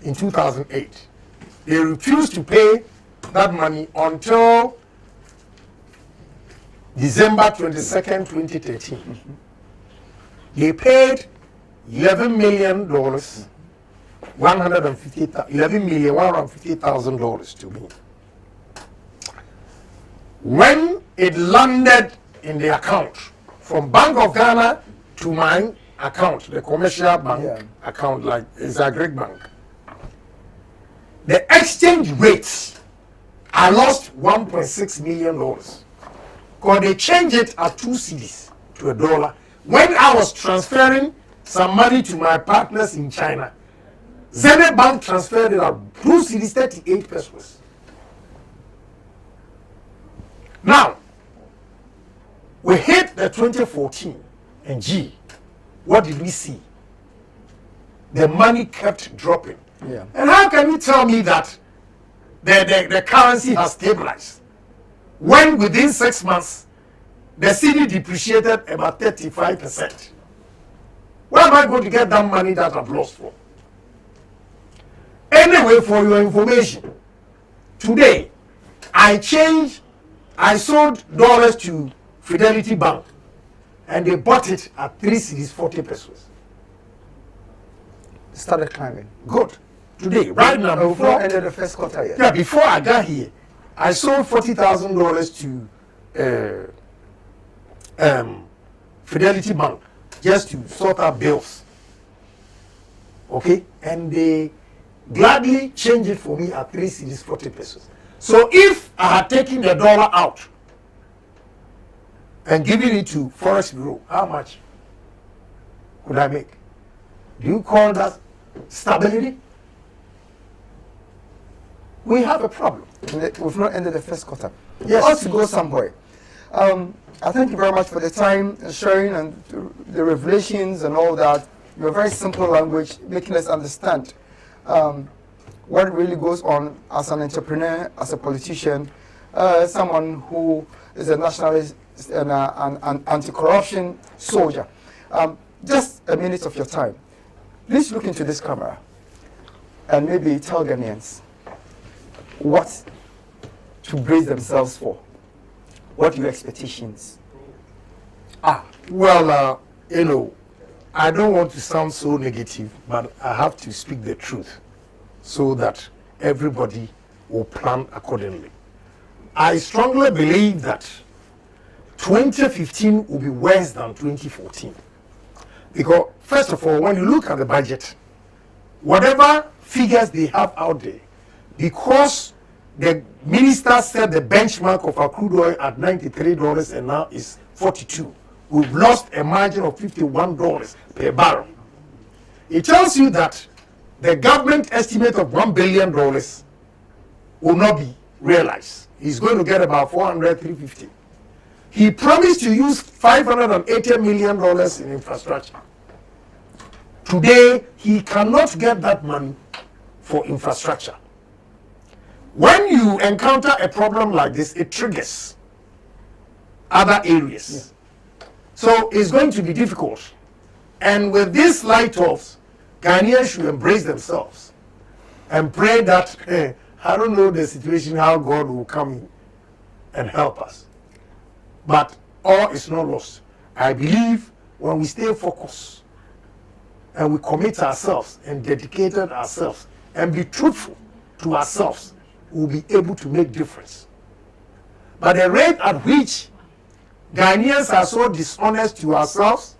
[SPEAKER 3] in 2008, They refused to pay that money until December 22nd, 2013. They paid $11 million, $150,000 to me. When it landed in the account, from Bank of Ghana to my account, the commercial bank account, like it's a Greek bank, the exchange rates, I lost $1.6 million. Because they changed it at 2 cedis to $1. When I was transferring some money to my partners in China, Zenith Bank transferred it at 2 cedis, 38 pesos. Now, we hit the 2014, and gee, what did we see? The money kept dropping.
[SPEAKER 1] Yeah.
[SPEAKER 3] And how can you tell me that the currency has stabilized when within 6 months the cedi depreciated about 35%? Where am I going to get that money that I've lost for? Anyway, for your information, today I sold dollars to Fidelity Bank, and they bought it at 3 cedis 40 pesos.
[SPEAKER 1] Started climbing.
[SPEAKER 3] Good. Today, right now,
[SPEAKER 1] Before ended the first quarter yet.
[SPEAKER 3] Yeah, before I got here, I sold $40,000 to Fidelity Bank just to sort out bills. Okay, and they gladly changed it for me at 3 cedis 40 pesos. So if I had taken the dollar out and given it to Forex Bureau, how much could I make? Do you call that stability? We have a problem.
[SPEAKER 1] We've not ended the first quarter.
[SPEAKER 3] Yes.
[SPEAKER 1] Ought to go somewhere. I thank you very much for the time and sharing and the revelations and all that. Your very simple language, making us understand what really goes on as an entrepreneur, as a politician, someone who is a nationalist and an anti-corruption soldier. Just a minute of your time. Please look into this camera and maybe tell Ghanaians what to brace themselves for. What are your expectations?
[SPEAKER 3] Well, I don't want to sound so negative, but I have to speak the truth so that everybody will plan accordingly. I strongly believe that 2015 will be worse than 2014. Because, first of all, when you look at the budget, whatever figures they have out there, because the minister set the benchmark of our crude oil at $93 and now is $42, we've lost a margin of $51 per barrel. It tells you that the government estimate of $1 billion will not be realized. He's going to get about 350. He promised to use $580 million in infrastructure. Today, he cannot get that money for infrastructure. When you encounter a problem like this, it triggers other areas. Yeah. So it's going to be difficult. And with these light-offs, Ghanaians should embrace themselves and pray that, I don't know the situation, how God will come in and help us. But all is not lost. I believe when we stay focused and we commit ourselves and dedicated ourselves and be truthful to ourselves, we'll be able to make difference. But the rate at which Ghanaians are so dishonest to ourselves,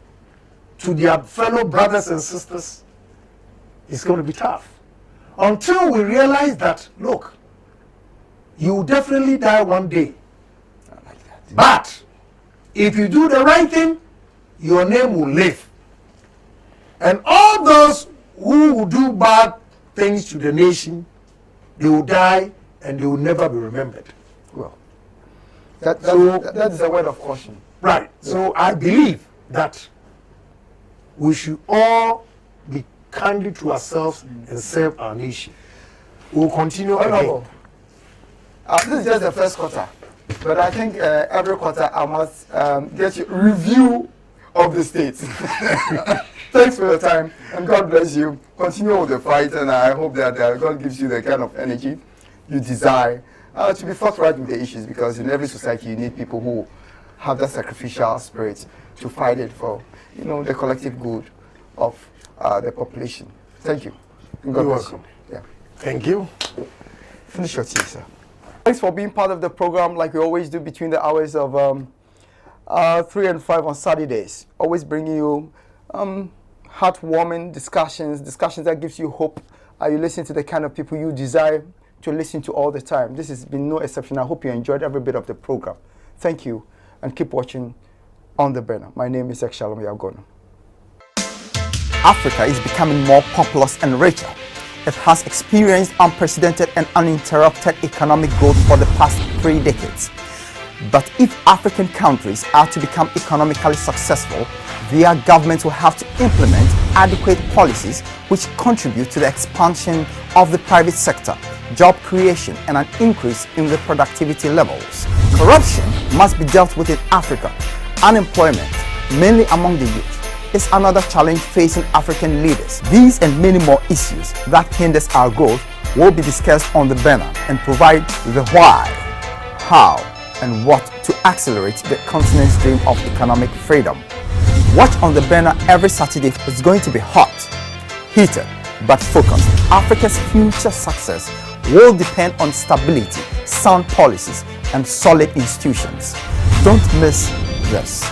[SPEAKER 3] to their fellow brothers and sisters, is going to be tough. Until we realize that, look, you will definitely die one day. But if you do the right thing, your name will live. And all those who will do bad things to the nation, they will die and they will never be remembered.
[SPEAKER 1] Well, that is a word of caution.
[SPEAKER 3] Right. Yeah. So I believe that we should all be kindly to ourselves and serve our nation. We'll continue again.
[SPEAKER 1] This is just the first quarter. But I think every quarter I must get you review of the states. Thanks for your time, and God bless you. Continue with the fight, and I hope that God gives you the kind of energy you desire to be forthright with the issues, because in every society you need people who have that sacrificial spirit to fight it for, the collective good of the population. Thank you. And God
[SPEAKER 3] You're
[SPEAKER 1] bless
[SPEAKER 3] welcome.
[SPEAKER 1] you. Yeah.
[SPEAKER 3] Thank you.
[SPEAKER 1] Finish your tea, sir. Thanks for being part of the program, like we always do between the hours of 3 and 5 on Saturdays. Always bringing you heartwarming discussions that gives you hope. You listen to the kind of people you desire to listen to all the time. This has been no exception. I hope you enjoyed every bit of the program. Thank you, and keep watching On The Banner. My name is Shalom Yagono.
[SPEAKER 2] Africa is becoming more populous and richer. It has experienced unprecedented and uninterrupted economic growth for the past 3 decades. But if African countries are to become economically successful, their governments will have to implement adequate policies which contribute to the expansion of the private sector, job creation, and an increase in the productivity levels. Corruption must be dealt with in Africa. Unemployment, mainly among the youth, is another challenge facing African leaders. These and many more issues that hinders our growth will be discussed on The Banner and provide the why, how, and what to accelerate the continent's dream of economic freedom. Watch On The Banner every Saturday. It's going to be hot, heated, but focused. Africa's future success will depend on stability, sound policies, and solid institutions. Don't miss this.